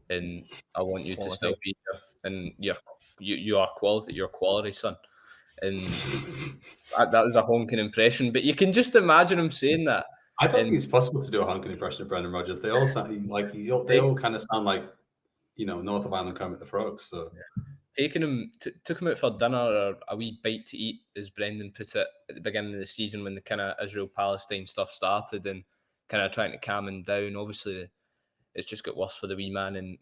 and I want you to still be here and you are quality, you're quality, son. And that was a honking impression, but you can just imagine him saying that. I don't think it's possible to do a honking impression of Brendan Rodgers. They all sound like they all kind of sound like, you know, North of Ireland Kermit the Frog. So taking him took him out for dinner or a wee bite to eat, as Brendan put it at the beginning of the season when the kind of Israel-Palestine stuff started, and kind of trying to calm him down. Obviously, it's just got worse for the wee man. And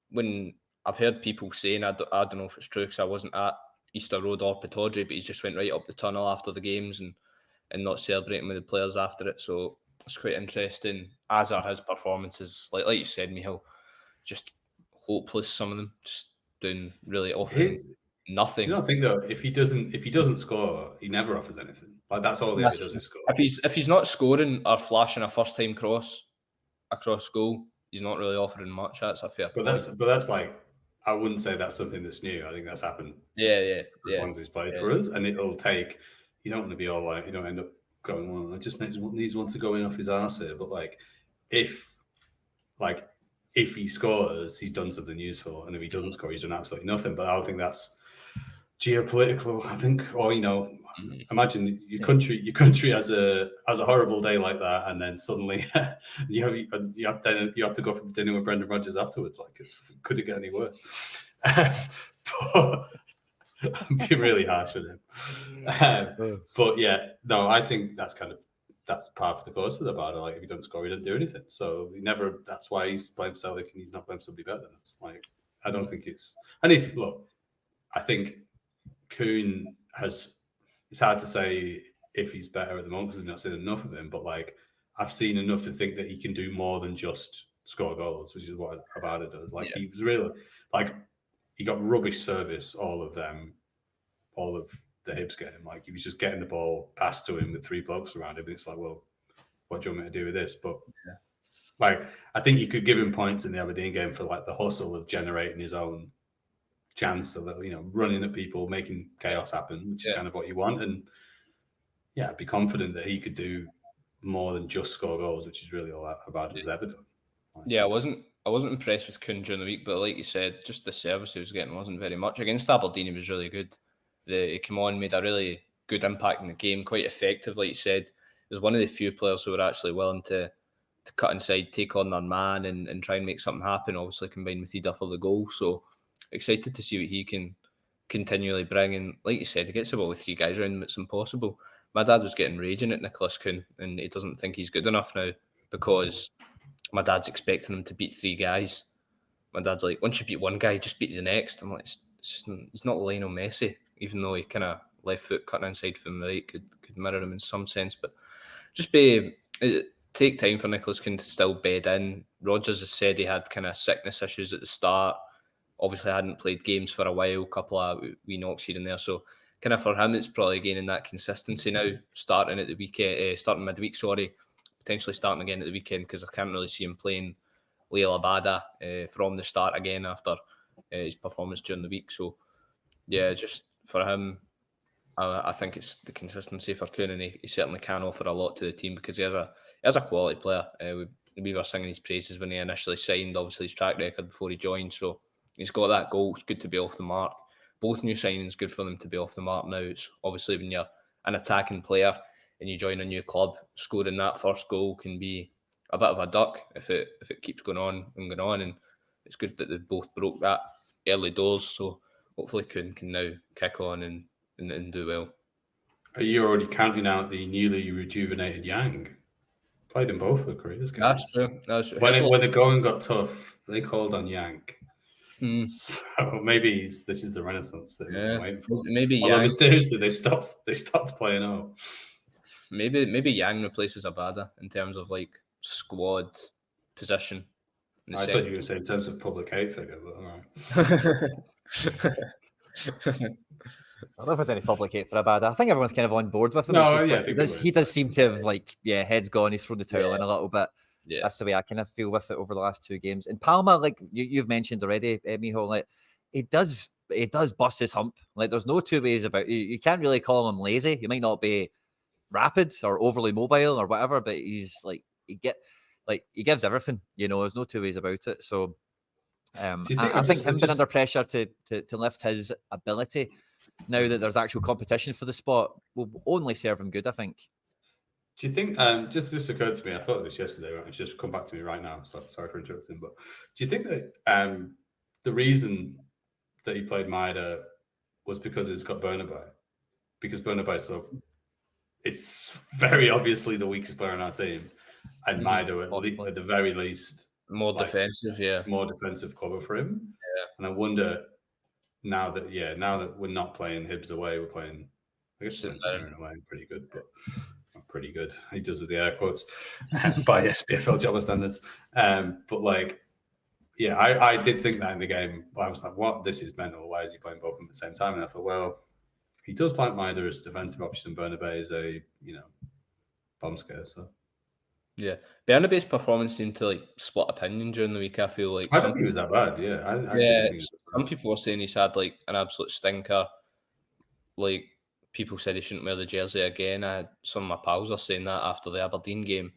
when I've heard people saying, I don't know if it's true because I wasn't at Easter Road or Pittodrie, but he just went right up the tunnel after the games and not celebrating with the players after it. So it's quite interesting, as are his performances. Like you said, Meehall, just hopeless, some of them, just doing really offering nothing. Do you not think though, if he doesn't score, he never offers anything? Like, that's all he ever does is score. If he's not scoring or flashing a first time cross across goal, he's not really offering much. That's a fair point. But that's like, I wouldn't say that's something that's new. I think that's happened. Yeah. As long as he's played for us, and it'll take. You don't want to be all like, you don't end up going, well, I just needs one to go in off his arse here. But like, if he scores, he's done something useful, and if he doesn't score, he's done absolutely nothing. But I don't think that's geopolitical. I think, or imagine your country has a horrible day like that, and then suddenly you have to go for dinner with Brendan Rodgers afterwards. Like, could it get any worse? But I'd be really harsh on him. But yeah, no, I think that's part of the course of the battle. Like, if he doesn't score, he doesn't do anything. So that's why he's playing Celtic and he's not playing somebody better than us. Like, I don't think it's. And I think Kuhn has. It's hard to say if he's better at the moment because we've not seen enough of him. But like, I've seen enough to think that he can do more than just score goals, which is what Idah does. Like, he was really like, he got rubbish service all of the Hibs game. Like, he was just getting the ball passed to him with 3 blokes around him. And it's like, well, what do you want me to do with this? But like, I think you could give him points in the Aberdeen game for like the hustle of generating his own chance, of, you know, running at people, making chaos happen, which is kind of what you want. And yeah, I'd be confident that he could do more than just score goals, which is really all that Abad has ever done. Yeah, I wasn't impressed with Kuhn during the week, but like you said, just the service he was getting wasn't very much. Against Aberdeen, he was really good. He came on, made a really good impact in the game, quite effective, like you said. He was one of the few players who were actually willing to cut inside, take on their man, and try and make something happen, obviously combined with Idah for the goal. So excited to see what he can continually bring. And like you said, he gets the ball with 3 guys around him, it's impossible. My dad was getting raging at Nicholas Kuhn, and he doesn't think he's good enough now because my dad's expecting him to beat 3 guys. My dad's like, once you beat 1 guy, just beat the next. I'm like, he's not Lionel Messi, even though he kind of left foot cutting inside from the right could mirror him in some sense. But just take time for Nicholas Kuhn to still bed in. Rodgers has said he had kind of sickness issues at the start. Obviously, hadn't played games for a while, a couple of wee knocks here and there. So kind of for him, it's probably gaining that consistency now, starting at the weekend, starting midweek, potentially starting again at the weekend, because I can't really see him playing Leila Bada from the start again after his performance during the week. So yeah, just for him, I think it's the consistency for Kuhn, and he certainly can offer a lot to the team because he is a quality player. We were singing his praises when he initially signed, obviously his track record before he joined. So he's got that goal. It's good to be off the mark. Both new signings, good for them to be off the mark now. It's obviously when you're an attacking player and you join a new club, scoring that first goal can be a bit of a duck if it keeps going on. And it's good that they both broke that early doors. So hopefully Kuhn can now kick on and do well. Are you already counting out the newly rejuvenated Yang? Played in both the careers. That's true. When the going got tough, they called on Yang. Mm. So maybe this is the renaissance that we've been waiting for. Maybe Although Yang, mysteriously they stopped playing out. Maybe Yang replaces Abada in terms of like squad position. I thought you were going to say in terms of public hate figure, but all right. I don't know if there's any public hate for Abada. I think everyone's kind of on board with him. No, he does seem to have head's gone. He's thrown the towel in a little bit. Yeah. That's the way I kind of feel with it over the last 2 games. And Palma, like you've mentioned already, Meehall, like it does bust his hump. Like there's no 2 ways about it. You can't really call him lazy. He might not be rapid or overly mobile or whatever, but he's like he gives everything. You know, there's no 2 ways about it. So I think him being under pressure to lift his ability now that there's actual competition for the spot will only serve him good, I think. Do you think, just this occurred to me, I thought of this yesterday, right? It's just come back to me right now, so sorry for interrupting, but do you think that the reason that he played Maeda was because he's got Bernabei? Because Bernabei, it's very obviously the weakest player on our team, and Maeda at the very least more defensive, more defensive cover for him. Yeah, and I wonder now that we're not playing Hibs away, we're playing, I guess, St Mirren away, pretty good, but not pretty good. He does with the air quotes by SPFL jobber standards. But like, yeah, I did think that in the game. I was like, what? This is mental. Why is he playing both of them at the same time? And I thought, well, he does like Maeda as defensive option, and Bernabei is a bomb scare. So yeah, Bernabei's performance seemed to like split opinion during the week. I feel like I don't think he was that bad. Yeah, some people were saying he's had like an absolute stinker. Like people said he shouldn't wear the jersey again. Some of my pals are saying that after the Aberdeen game,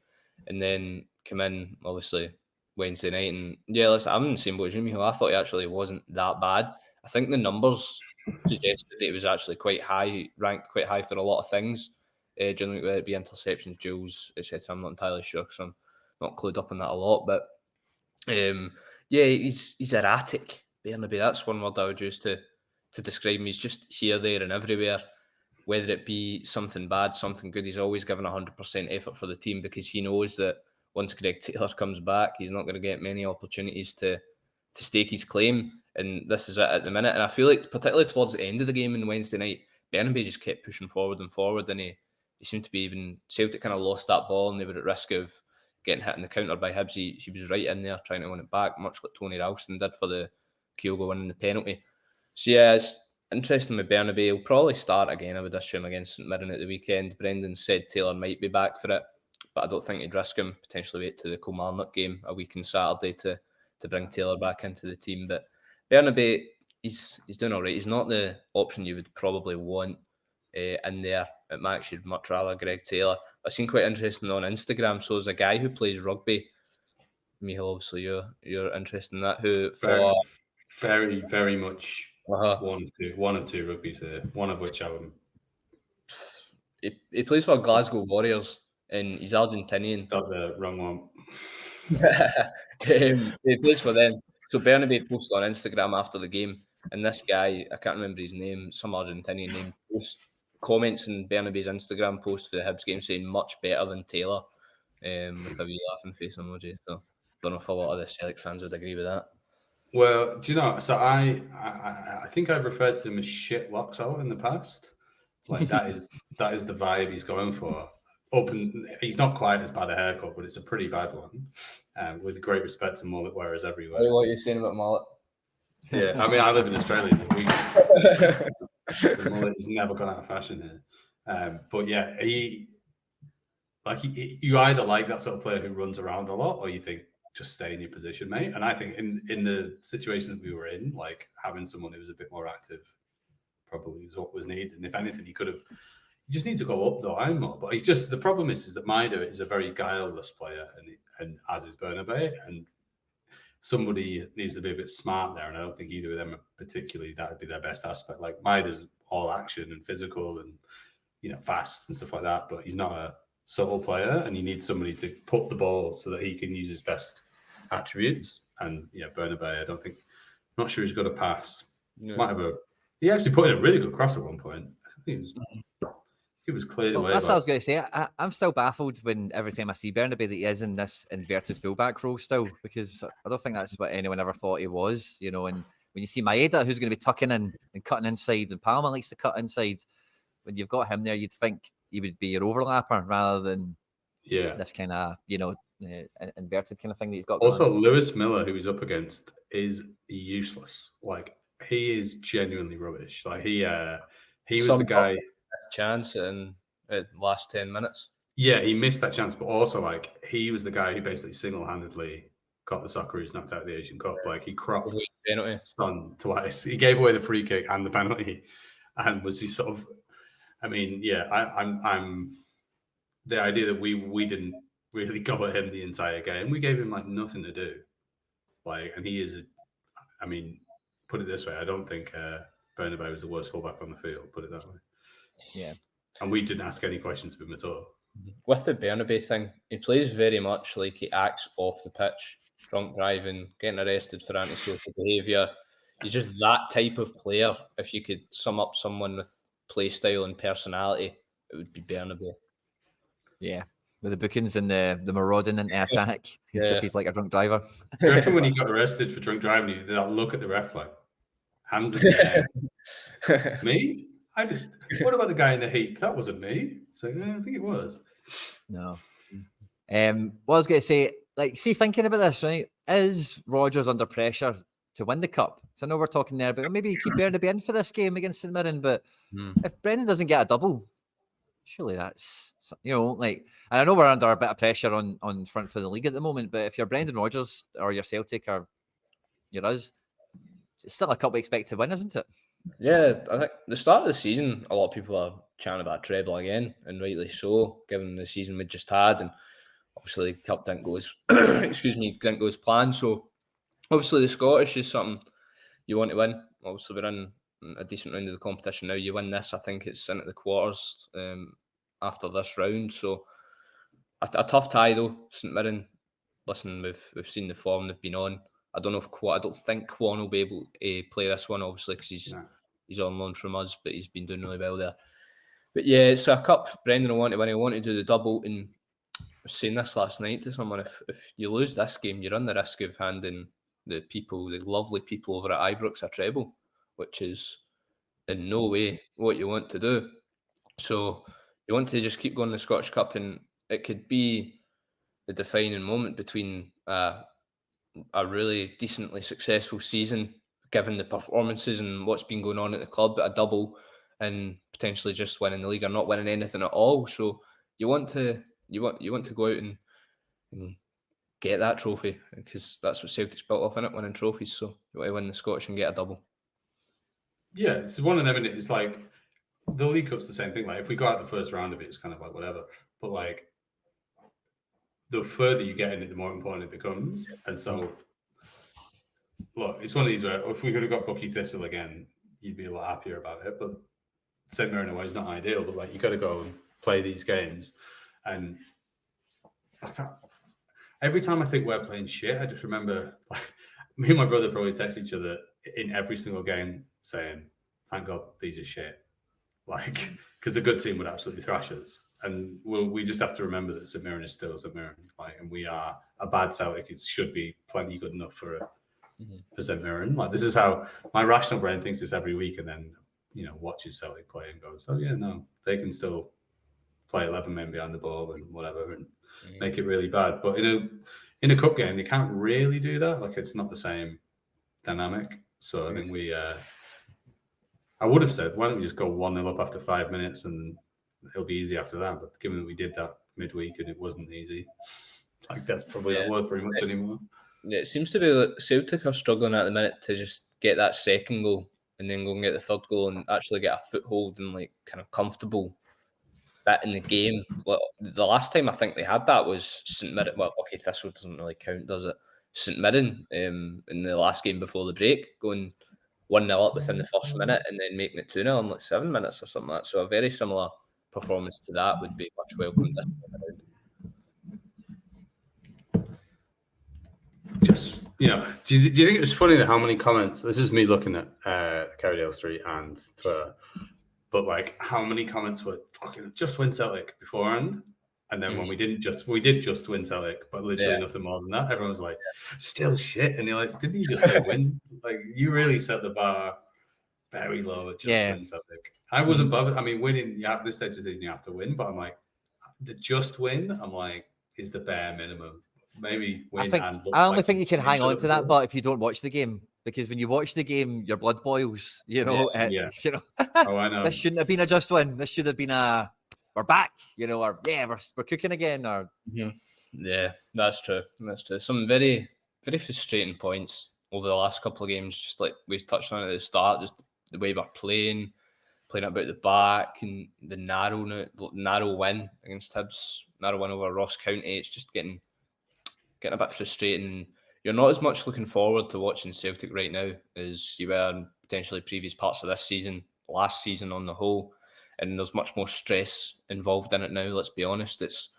and then come in obviously Wednesday night, and yeah, listen, I'm in the same boat as you. I thought he actually wasn't that bad. I think the numbers suggested that he was actually quite high, ranked quite high for a lot of things. Generally, whether it be interceptions, duels, etc. I'm not entirely sure because I'm not clued up on that a lot. But yeah, he's erratic. Bernabei, that's one word I would use to describe him. He's just here, there, and everywhere. Whether it be something bad, something good, he's always given 100% effort for the team because he knows that once Greg Taylor comes back, he's not going to get many opportunities to stake his claim. And this is it at the minute. And I feel like, particularly towards the end of the game on Wednesday night, Bernabei just kept pushing forward and forward, and he seemed to be even Celtic kind of lost that ball and they were at risk of getting hit in the counter by Hibs. He was right in there trying to win it back, much like Tony Ralston did for the Kyogo winning the penalty. So yeah, interesting with Bernabei. He'll probably start again, I would assume, against St Mirren at the weekend. Brendan said Taylor might be back for it, but I don't think he'd risk him. Potentially wait to the Kilmarnock game a week on Saturday to bring Taylor back into the team. But Bernabei, he's doing all right. He's not the option you would probably want in there at Max. You'd much rather Greg Taylor. I've seen quite interesting on Instagram. So there's a guy who plays rugby. Meehall, obviously you're interested in that. Who very, very much one of two rugbies here. One of which I would. He plays for Glasgow Warriors and he's Argentinian. Stop the wrong one. He plays for them. So Bernabei posted on Instagram after the game, and this guy, I can't remember his name, some Argentinian name, comments in Bernabei's Instagram post for the Hibs game saying much better than Taylor, with a wee laughing face emoji. So don't know if a lot of the Celtic fans would agree with that. Well, do you know? So I think I've referred to him as shit locks out in the past. Like that is the vibe he's going for. He's not quite as bad a haircut, but it's a pretty bad one. With great respect to mullet wearers everywhere. What are you saying about mullet? Yeah, I mean, I live in Australia. The mullet has never gone out of fashion here. But yeah, you either like that sort of player who runs around a lot, or you think just stay in your position, mate. And I think in the situation that we were in, like having someone who was a bit more active probably is what was needed. And if anything, you just need to go up the line more. But it's just the problem is that Maeda is a very guileless player, and as is Bernabei, and somebody needs to be a bit smart there. And I don't think either of them are particularly that would be their best aspect. Like Maeda's all action and physical and fast and stuff like that, but he's not a subtle player, and you need somebody to put the ball so that he can use his best attributes. And Bernabei, I'm not sure he's got a pass. No. He actually put in a really good cross at one point. I think he was cleared away. That's what I was going to say. I'm still baffled every time I see Bernabei that he is in this inverted fullback role still, because I don't think that's what anyone ever thought he was. And when you see Maeda, who's going to be tucking in and cutting inside, and Palma likes to cut inside, when you've got him there, you'd think he would be your overlapper rather than this kind of inverted kind of thing that he's got. Also, Lewis Miller, who he's up against, is useless. Like he is genuinely rubbish. Like he was the guy. Chance in the last 10 minutes. Yeah, he missed that chance, but also like he was the guy who basically single-handedly got the Socceroos knocked out of the Asian Cup. Like he cropped Son twice. He gave away the free kick and the penalty, and was he sort of? I mean, I'm the idea that we didn't really go at him the entire game. We gave him like nothing to do. Like, and he is put it this way, I don't think Bernabei was the worst fullback on the field. Put it that way. Yeah. And we didn't ask any questions of him at all. With the Bernabei thing, he plays very much like he acts off the pitch, drunk driving, getting arrested for antisocial behaviour. He's just that type of player. If you could sum up someone with play style and personality, it would be Bernabei. Yeah. With the bookings and the marauding into attack. He's like a drunk driver. I reckon when he got arrested for drunk driving, he did that look at the ref like, hands in the air. Me? I did. What about the guy in the heat? That wasn't me. So I think it was. No. What I was going to say, thinking about this, right? Is Rodgers under pressure to win the cup? So I know we're talking there, but maybe keep Bernabei in for this game against St Mirren. But if Brendan doesn't get a double, surely that's and I know we're under a bit of pressure on front for the league at the moment. But if you're Brendan Rodgers or you're Celtic or you're us, it's still a cup we expect to win, isn't it? Yeah, I think the start of the season, a lot of people are chatting about a treble again, and rightly so, given the season we just had, and obviously the cup didn't go as didn't go as planned. So obviously the Scottish is something you want to win. Obviously we're in a decent round of the competition now. You win this, I think it's into the quarters after this round. So a tough tie though. St Mirren, listen, we've seen the form they've been on. I don't think Quan will be able to play this one, obviously, because he's on loan from us, but he's been doing really well there. But yeah, it's a cup Brendan will want to win. He'll want to do the double. And I was saying this last night to someone, if you lose this game, you run the risk of handing the lovely people over at Ibrox a treble, which is in no way what you want to do. So you want to just keep going the Scottish Cup, and it could be the defining moment between a really decently successful season, given the performances and what's been going on at the club, a double and potentially just winning the league or not winning anything at all. So you want to go out and get that trophy, because that's what Celtic's built off, innit? Winning trophies. So you want to win the Scottish and get a double. Yeah, it's one of them, and it's like the League Cup's the same thing. Like if we go out the first round of it, it's kind of like whatever. But like the further you get in it, the more important it becomes. And so, look, it's one of these where if we could have got Bucky Thistle again, you'd be a lot happier about it. But St Mirren away is not ideal. But like you got to go and play these games, and every time I think we're playing shit, I just remember like me and my brother probably text each other in every single game saying, "Thank God these are shit," like because the good team would absolutely thrash us. And we just have to remember that St Mirren is still St Mirren, like, and we are a bad Celtic. It should be plenty good enough for St Mirren. Like this is how my rational brain thinks this every week, and then watches Celtic play and goes, "Oh yeah, no, they can still play 11 men behind the ball and whatever, and make it really bad." But in a cup game, they can't really do that. Like it's not the same dynamic. So I think I would have said, why don't we just go 1-0 up after 5 minutes and it'll be easy after that. But given that we did that midweek and it wasn't easy, like that's probably not worth very much anymore. Yeah, it seems to be that Celtic are struggling at the minute to just get that second goal and then go and get the third goal and actually get a foothold and like kind of comfortable bit in the game. Well, the last time I think they had that was St Mirren. Well, okay, Thistle doesn't really count, does it? St Mirren in the last game before the break, going 1-0 up within the first minute and then making it 2-0 in like 7 minutes or something like that. So a very similar performance to that would be much welcomed this time around. Just, do you think it was funny that how many comments, this is me looking at Carrydale Street and Twitter, but like how many comments were fucking just win Celtic beforehand, and then when we did just win Celtic, but literally nothing more than that. Everyone was like, still shit, and you're like, didn't you just say win? Like you really set the bar very low at just win Celtic. I wasn't bothered. I mean, winning, this stage of the season you have to win, but I'm like, the just win, I'm like, is the bare minimum. Maybe win I only think you can hang on to that, but if you don't watch the game, because when you watch the game, your blood boils. Oh, I know. This shouldn't have been a just win. This should have been we're back. Or we're cooking again. Or yeah, that's true. That's true. Some very, very frustrating points over the last couple of games. Just like we touched on at the start, just the way we're playing about the back and the narrow win against Hibs, narrow win over Ross County. It's just getting a bit frustrating. You're not as much looking forward to watching Celtic right now as you were in potentially previous parts of this season, last season on the whole, and there's much more stress involved in it now, let's be honest. It's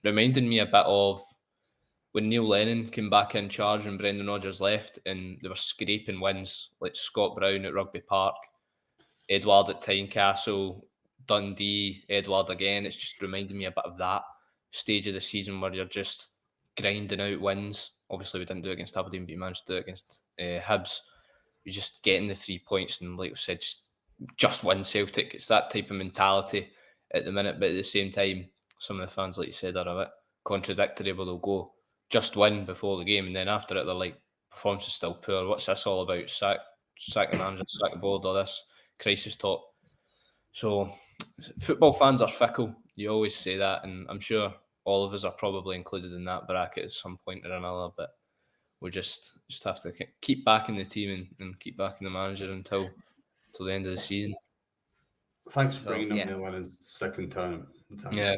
reminding me a bit of when Neil Lennon came back in charge and Brendan Rodgers left, and they were scraping wins like Scott Brown at Rugby Park, Edward at Tynecastle, Dundee, Edward again. It's just reminding me a bit of that stage of the season where you're just grinding out wins. Obviously, we didn't do it against Aberdeen, but you managed to do it against Hibs. You're just getting the 3 points, and like we said, just win Celtic. It's that type of mentality at the minute, but at the same time, some of the fans, like you said, are a bit contradictory, where they'll go just win before the game, and then after it, they're like, performance is still poor. What's this all about? Sack the manager, sack the board, all this crisis talk. So, football fans are fickle. You always say that, and I'm sure all of us are probably included in that bracket at some point or another, but we just have to keep backing the team and keep backing the manager until the end of the season. Thanks for bringing up Neil Lennon's second time. Yeah,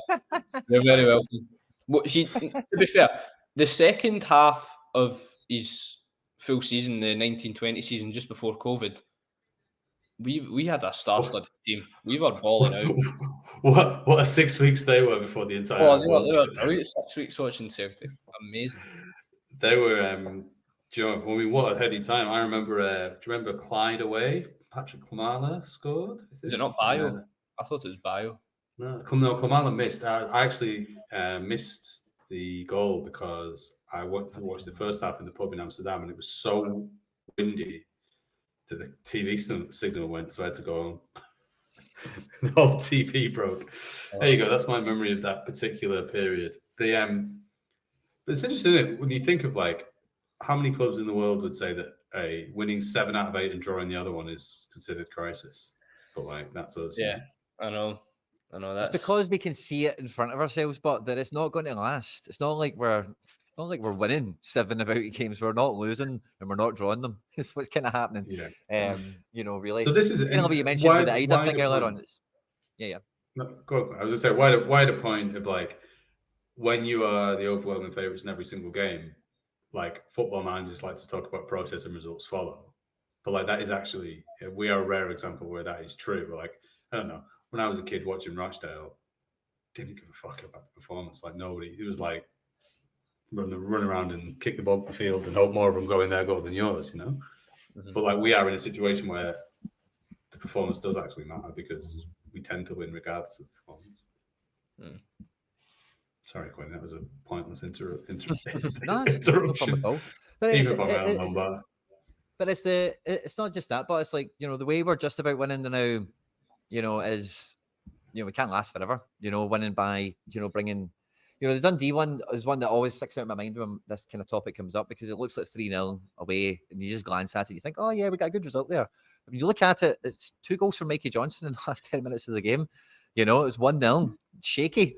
you're very welcome. To be fair, the second half of his full season, the 1920 season, just before COVID, we had a star-studded team. We were balling out. What a 6 weeks they were before the entire world. They were brilliant. 6 weeks watching Celtic. Amazing. They were, what a heady time. I remember, do you remember Clyde away? Patrick Klimala scored. Is it not Bio? I thought it was Bio. No, Klimala missed. I actually missed the goal because I watched the first half in the pub in Amsterdam, and it was so windy that the TV signal went, so I had to go home. The whole TV broke. There you go. That's my memory of that particular period. But it's interesting, isn't it? When you think of like how many clubs in the world would say that a winning 7 out of 8 and drawing the other one is considered crisis. But like that's us. Yeah, I know. That's It's because we can see it in front of ourselves, but that it's not going to last. It's not like we're winning 7 of 8 games. We're not losing and we're not drawing them. It's what's kind of happening. Yeah. Really. So this is what you mentioned with the Idah thing earlier on. Yeah. No, go on. I was just saying, why the point of like when you are the overwhelming favourites in every single game, like football managers like to talk about process and results follow, but like that is actually we are a rare example where that is true. But like I don't know, when I was a kid watching Rochdale, didn't give a fuck about the performance. Like nobody, it was like run around and kick the ball up the field and hope more of them go in their goal than yours, you know. Mm-hmm. But like we are in a situation where the performance does actually matter because we tend to win regardless of the performance. Sorry, Quinn, that was a pointless interruption. No problem at all. But it's not just that, but it's like, the way we're just about winning the now, is, we can't last forever, winning by, bringing, the Dundee one is one that always sticks out in my mind when this kind of topic comes up because it looks like 3-0 away and you just glance at it, you think, oh yeah, we got a good result there. When you look at it, it's 2 goals from Mikey Johnson in the last 10 minutes of the game. It was 1-0, shaky,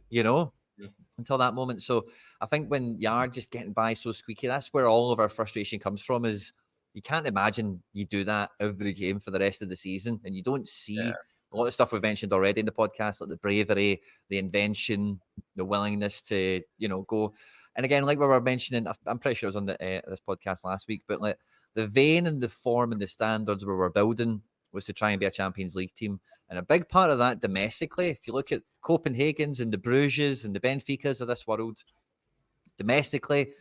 until that moment. So I think when you are just getting by so squeaky, that's where all of our frustration comes from is you can't imagine you do that every game for the rest of the season and you don't see a lot of stuff we've mentioned already in the podcast, like the bravery, the invention, the willingness to, go. And again, like we were mentioning, I'm pretty sure it was on this podcast last week, but like the vein and the form and the standards we were building was to try and be a Champions League team. And a big part of that domestically, if you look at Copenhagen's and the Bruges and the Benficas of this world, domestically,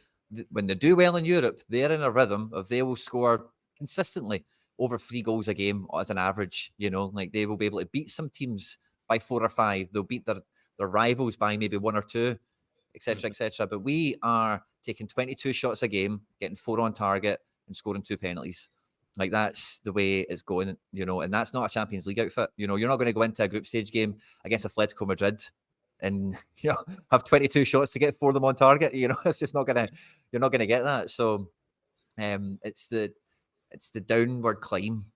when they do well in Europe, they're in a rhythm of they will score consistently over 3 goals a game as an average. Like they will be able to beat some teams by 4 or 5. They'll beat their rivals by maybe 1 or 2, etc., etc. But we are taking 22 shots a game, getting 4 on target and scoring 2 penalties. Like that's the way it's going, and that's not a Champions League outfit. You're not going to go into a group stage game against Atletico Madrid and have 22 shots to get 4 of them on target. It's just not gonna. You're not going to get that. So, it's the downward climb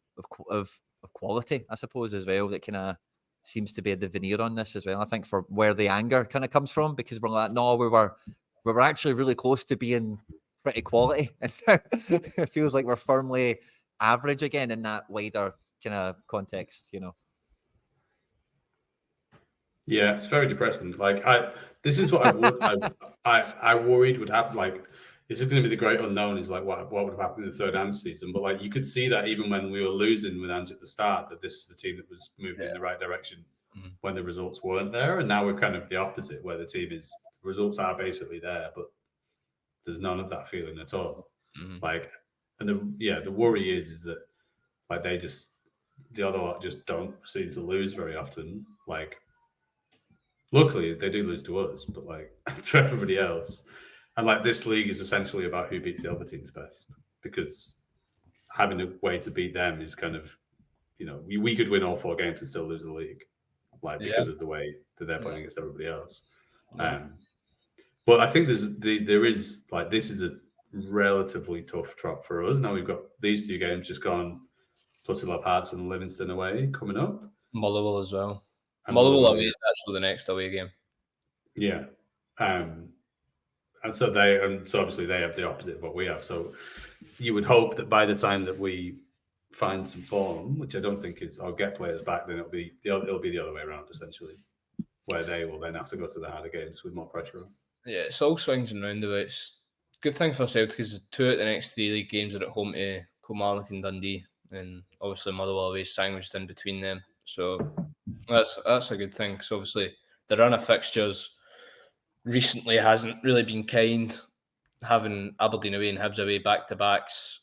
of quality, I suppose, as well. That kind of seems to be the veneer on this as well. I think for where the anger kind of comes from, because we're like, no, we were actually really close to being pretty quality, and it feels like we're firmly average again in that wider kind of context. Yeah, it's very depressing. Like this is what I worried would happen. Like this is going to be the great unknown. Is like what would have happened in the third Ange season. But like you could see that even when we were losing with Ange at the start, that this was the team that was moving in the right direction when the results weren't there. And now we're kind of the opposite, where the results are basically there, but there's none of that feeling at all. Like, and the worry is that like the other lot just don't seem to lose very often. Like, luckily they do lose to us, but like to everybody else. And like this league is essentially about who beats the other teams best, because having a way to beat them is kind of, we could win all 4 games and still lose the league, like because of the way that they're playing against everybody else. But I think there is like this is a relatively tough trot for us. Now we've got these 2 games just gone, plus we'll have Hearts and Livingston away coming up. Motherwell as well. Motherwell away is actually the next away game. Yeah. And so obviously they have the opposite of what we have. So you would hope that by the time that we find some form, which I don't think is, or get players back, then it'll be the other way around essentially, where they will then have to go to the harder games with more pressure on. Yeah, it's all swings and roundabouts. Good thing for Celtic is 2 out of the next 3 league games are at home to Kilmarnock and Dundee, and obviously Motherwell away is sandwiched in between them. So that's a good thing, because obviously the run of fixtures recently hasn't really been kind. Having Aberdeen away and Hibs away back-to-backs,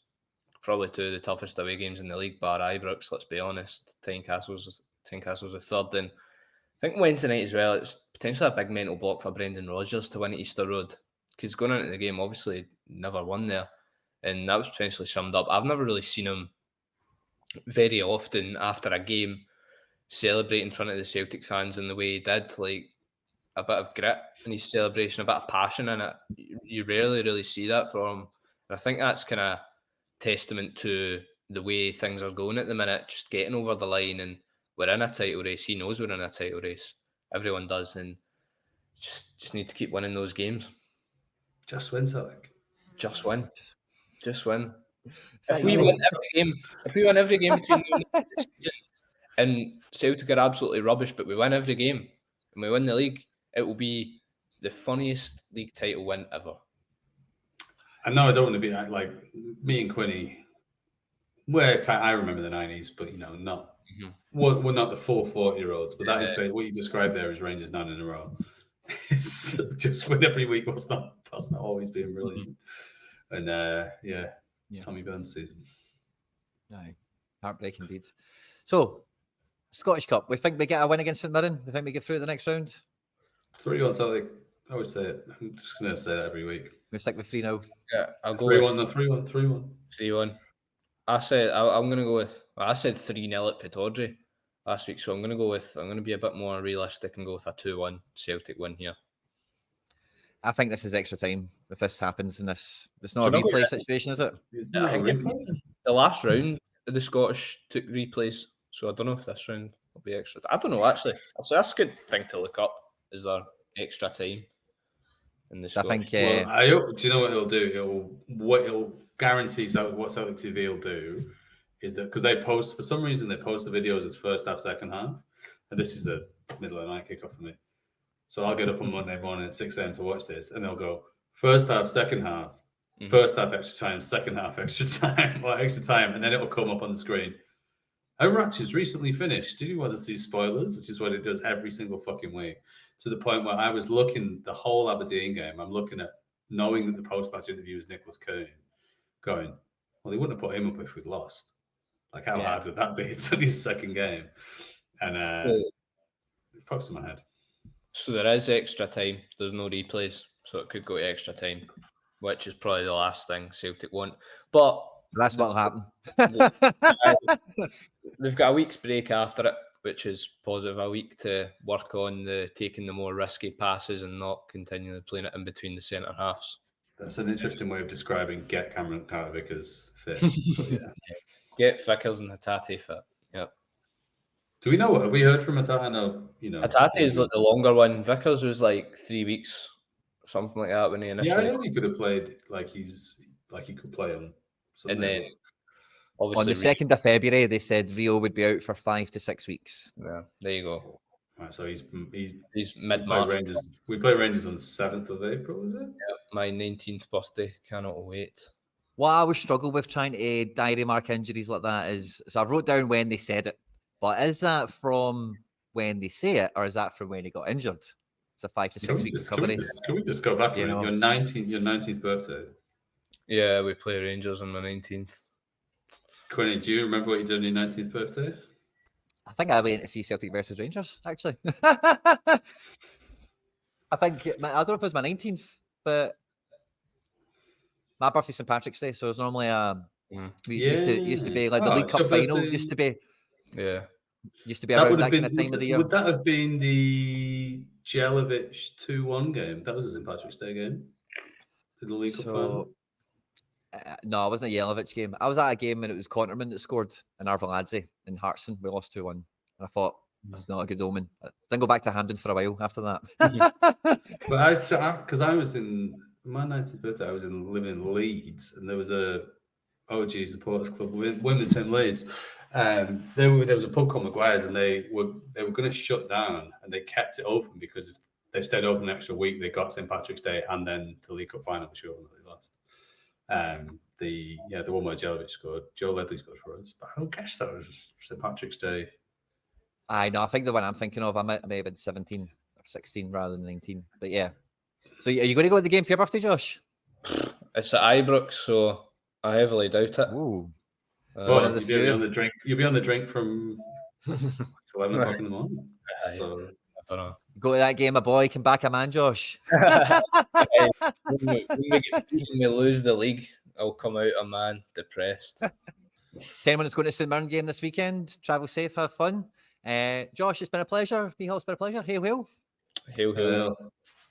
probably 2 of the toughest away games in the league, bar Ibrox, let's be honest. Tynecastle's a third, and I think Wednesday night as well, it's potentially a big mental block for Brendan Rodgers to win at Easter Road, because going into the game, obviously never won there, and that was potentially summed up. I've never really seen him very often after a game celebrate in front of the Celtic fans in the way he did, like a bit of grit in his celebration, a bit of passion in it. You rarely really see that from him. And I think that's kind of testament to the way things are going at the minute, just getting over the line, and we're in a title race. He knows we're in a title race. Everyone does, and just need to keep winning those games. Just win, Celtic. Just win. Just win. If we win every game between now and the end of the season, and Celtic are absolutely rubbish, but we win every game and we win the league, it will be the funniest league title win ever. I know I don't want to be like me and Quinny. I remember the 90s, but not we're not the full 40-year-olds. But that is what you described there as Rangers 9 in a row. It's just win every week. That's not always being brilliant. And Tommy Burns season. Aye, heartbreak indeed. So, Scottish Cup. We think we get a win against St Mirren. We think we get through the next round. 3-1 Celtic. I always say it. I'm just going to say that every week. We stick with 3-0. Yeah, I'll go 3-1. No, 3-1. 3-1. I said I'm going to go with. I said 3-0 at Pittodrie last week, so I'm going to be a bit more realistic and go with a 2-1 Celtic win here. I think this is extra time if this happens, and it's not a replay situation, is it? It's I not a think replay. the last round of the Scottish took replays, so I don't know if this round will be extra. I don't know actually. So that's a good thing to look up. Is there extra time in the Scottish? I think. I hope. Do you know what it'll do? It'll guarantee what Celtic TV will do is that because for some reason they post the videos as first half, second half, and this is the middle of the night kickoff for me. So I'll get up on Monday morning at 6 a.m. to watch this, and they'll go first half, second half, first half extra time, second half extra time, and then it'll come up on the screen. Our match recently finished. Did you want to see spoilers? Which is what it does every single fucking week. To the point where I was looking the whole Aberdeen game. I'm looking at knowing that the post-match interview is Nicholas Kearney, going, well, they wouldn't have put him up if we'd lost. Like, how hard would that be? It's only his second game, and it fucks in my head. So there is extra time. There's no replays, so it could go to extra time, which is probably the last thing Celtic want. But that's what'll happen. They've got a week's break after it, which is positive. A week to work on taking the more risky passes and not continually playing it in between the centre halves. That's an interesting way of describing get Cameron Carter-Vickers fit. Get Vickers and Hatate fit. Yep. Do we know what? Have we heard from Hatate? I know, Hatate is like the longer one. Vickers was like 3 weeks, something like that when he initially. Yeah, I he could have played like he could play on. And then on the 2nd of February, they said Rio would be out for 5 to 6 weeks. Yeah, there you go. Right, so he's mid-March. We play Rangers on the 7th of April, is it? Yeah, my 19th birthday. Cannot wait. What I always struggle with trying to diary mark injuries like that is, so I wrote down when they said it, but is that from when they say it, or is that from when he got injured? It's a 5 to 6 week recovery. Can we just go back? Your 19th birthday. Yeah, we play Rangers on my 19th. Quinny, do you remember what you did on your 19th birthday? I think I went to see Celtic versus Rangers, actually. I think, I don't know if it was my 19th, but my birthday's St Patrick's Day, so it's normally used to be like the League Cup final used to be around that kind of time of the year. Would that have been the Jelic 2-1 game? That was a St Patrick's Day game. The League Cup final. No, it wasn't a Jelic game. I was at a game when it was Conterman that scored in Arveladze in Hartson. We lost 2-1. And I thought, that's not a good omen. I didn't go back to Hampden for a while after that. But because I was in my 19th birthday, I was living in Leeds, and there was a OG supporters club, Wilmington Leeds. There was a pub called Maguire's, and they were going to shut down, and they kept it open because if they stayed open an extra week, they got St Patrick's Day and then the League Cup final, which we ultimately lost. The one where Jelic scored, Joe Ledley scored for us, but I don't guess that was St Patrick's Day. I know. I think the one I'm thinking of, I may have been 17 or 16 rather than 19. But yeah. So are you going to go to the game for your birthday, Josh? It's at Ibrox, so I heavily doubt it. Ooh. You'll be on the drink. You'll be on the drink from 11 o'clock in the morning. So I don't know. Go to that game, a boy. Come back a man, Josh. When we lose the league, I'll come out a man depressed. 10 minutes going to St Mirren game this weekend. Travel safe, have fun. Josh, it's been a pleasure. Meehall, it's been a pleasure. Hail, hail. Hail, hail.